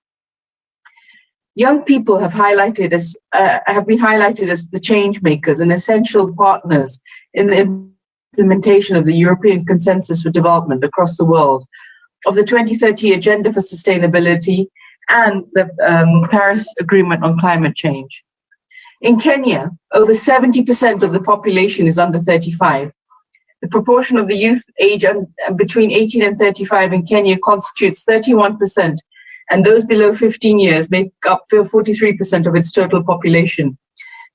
Young people have been highlighted as the change makers and essential partners in the implementation of the European Consensus for Development across the world, of the 2030 Agenda for Sustainability, and the Paris Agreement on Climate Change. In Kenya, over 70% of the population is under 35. The proportion of the youth age between 18 and 35 in Kenya constitutes 31%, and those below 15 years make up 43% of its total population.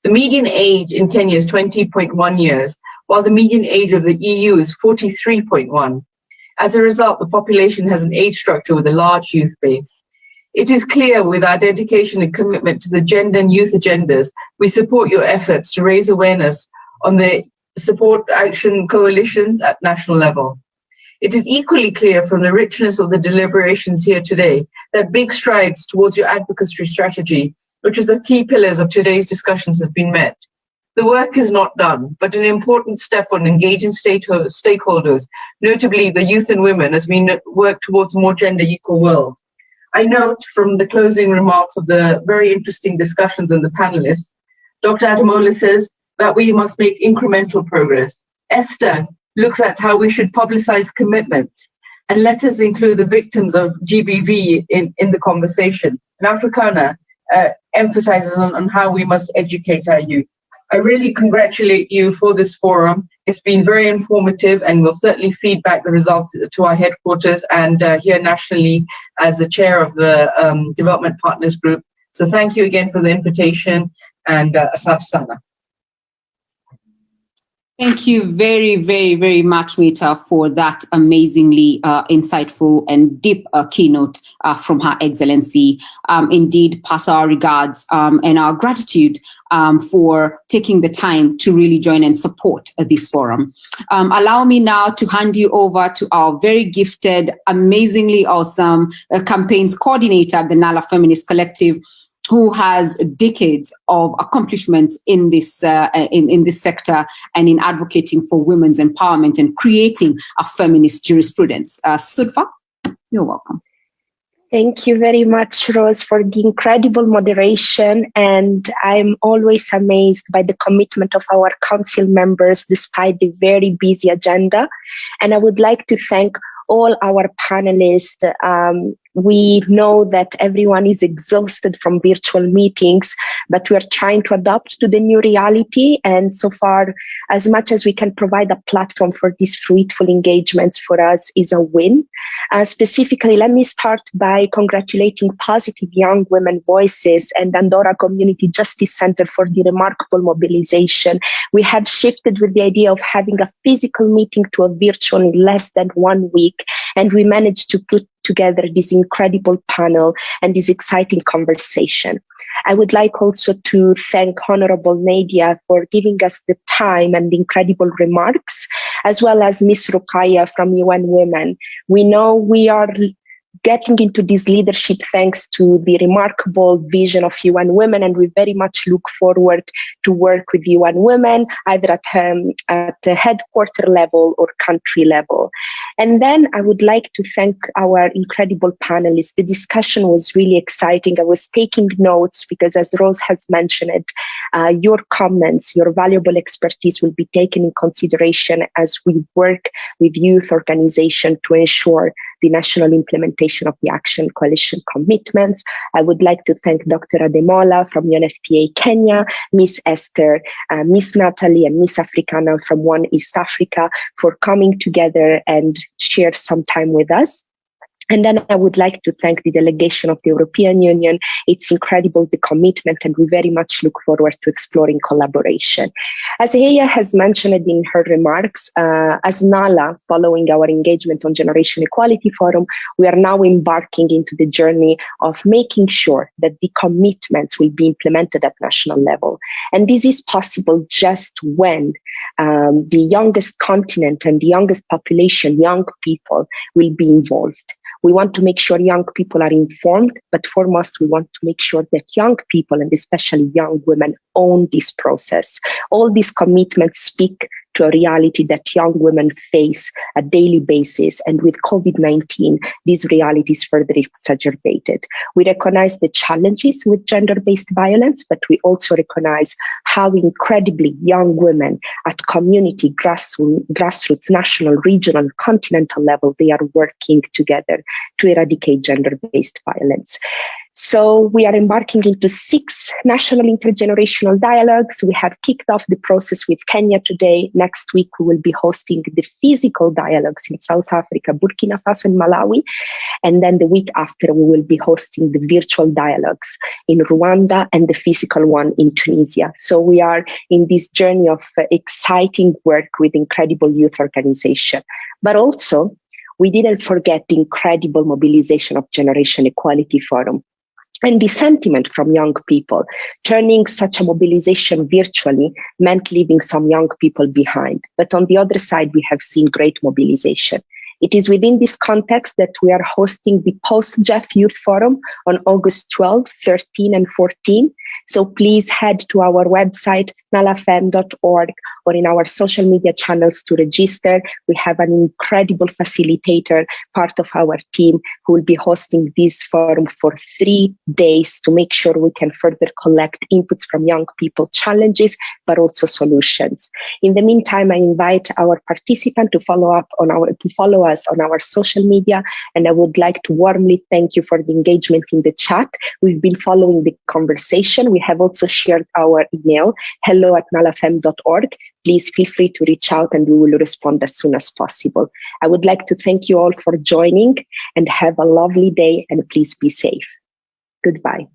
The median age in Kenya is 20.1 years, while the median age of the EU is 43.1. As a result, the population has an age structure with a large youth base. It is clear with our dedication and commitment to the gender and youth agendas, we support your efforts to raise awareness on the support action coalitions at national level. It is equally clear from the richness of the deliberations here today that big strides towards your advocacy strategy, which is the key pillars of today's discussions, has been met. The work is not done, but an important step on engaging stakeholders, notably the youth and women, as we work towards a more gender equal world. I note from the closing remarks of the very interesting discussions and the panelists, Dr. Ademola says that we must make incremental progress. Esther looks at how we should publicize commitments, and let us include the victims of GBV in the conversation. And Africana emphasizes on how we must educate our youth. I really congratulate you for this forum. It's been very informative, and we'll certainly feed back the results to our headquarters and here nationally as the chair of the Development Partners Group. So thank you again for the invitation, and asante sana. Thank you very, very, very much, Mita, for that amazingly insightful and deep keynote from Her Excellency. Indeed, pass our regards and our gratitude for taking the time to really join and support this forum. Allow me now to hand you over to our very gifted, amazingly awesome campaigns coordinator at the Nala Feminist Collective, who has decades of accomplishments in this sector and in advocating for women's empowerment and creating a feminist jurisprudence. Sudfa, you're welcome. Thank you very much, Rose, for the incredible moderation. And I'm always amazed by the commitment of our council members despite the very busy agenda. And I would like to thank all our panelists We know that everyone is exhausted from virtual meetings, but we are trying to adapt to the new reality. And so far, as much as we can provide a platform for these fruitful engagements, for us is a win. Specifically, let me start by congratulating Positive Young Women Voices and Dandora Community Justice Center for the remarkable mobilization. We had shifted with the idea of having a physical meeting to a virtual in less than 1 week, and we managed to put together this incredible panel and this exciting conversation. I would like also to thank Honorable Nadia for giving us the time and the incredible remarks, as well as Ms. Rukaya from UN Women. We know we are getting into this leadership thanks to the remarkable vision of UN Women, and we very much look forward to work with UN Women, either at the headquarter level or country level. And then I would like to thank our incredible panelists. The discussion was really exciting. I was taking notes because, as Rose has mentioned, your comments, your valuable expertise will be taken in consideration as we work with youth organizations to ensure the national implementation of the Action Coalition commitments. I would like to thank Dr. Ademola from UNFPA Kenya, Miss Esther, Miss Natalie, and Miss Africana from One East Africa for coming together and share some time with us. And then I would like to thank the delegation of the European Union. It's incredible, the commitment, and we very much look forward to exploring collaboration. As Heya has mentioned in her remarks, as NALA, following our engagement on Generation Equality Forum, we are now embarking into the journey of making sure that the commitments will be implemented at national level. And this is possible just when the youngest continent and the youngest population, young people, will be involved. We want to make sure young people are informed, but foremost, we want to make sure that young people, and especially young women, own this process. All these commitments speak to a reality that young women face a daily basis. And with COVID-19, these realities further exacerbated. We recognize the challenges with gender-based violence, but we also recognize how incredibly young women at community, grassroots, national, regional, continental level, they are working together to eradicate gender-based violence. So we are embarking into 6 national intergenerational dialogues. We have kicked off the process with Kenya today. Next week, we will be hosting the physical dialogues in South Africa, Burkina Faso, and Malawi. And then the week after, we will be hosting the virtual dialogues in Rwanda and the physical one in Tunisia. So we are in this journey of exciting work with incredible youth organization. But also, we didn't forget the incredible mobilization of Generation Equality Forum and the sentiment from young people. Turning such a mobilization virtually meant leaving some young people behind. But on the other side, we have seen great mobilization. It is within this context that we are hosting the Post-JEF Youth Forum on August 12, 13, and 14. So please head to our website, NalaFEM.org, or in our social media channels to register. We have an incredible facilitator, part of our team, who will be hosting this forum for 3 days to make sure we can further collect inputs from young people, challenges, but also solutions. In the meantime, I invite our participant to follow us on our social media, and I would like to warmly thank you for the engagement in the chat. We've been following the conversation. We have also shared our email, hello@nalafem.org. Please feel free to reach out and we will respond as soon as possible. I would like to thank you all for joining and have a lovely day, and please be safe. Goodbye.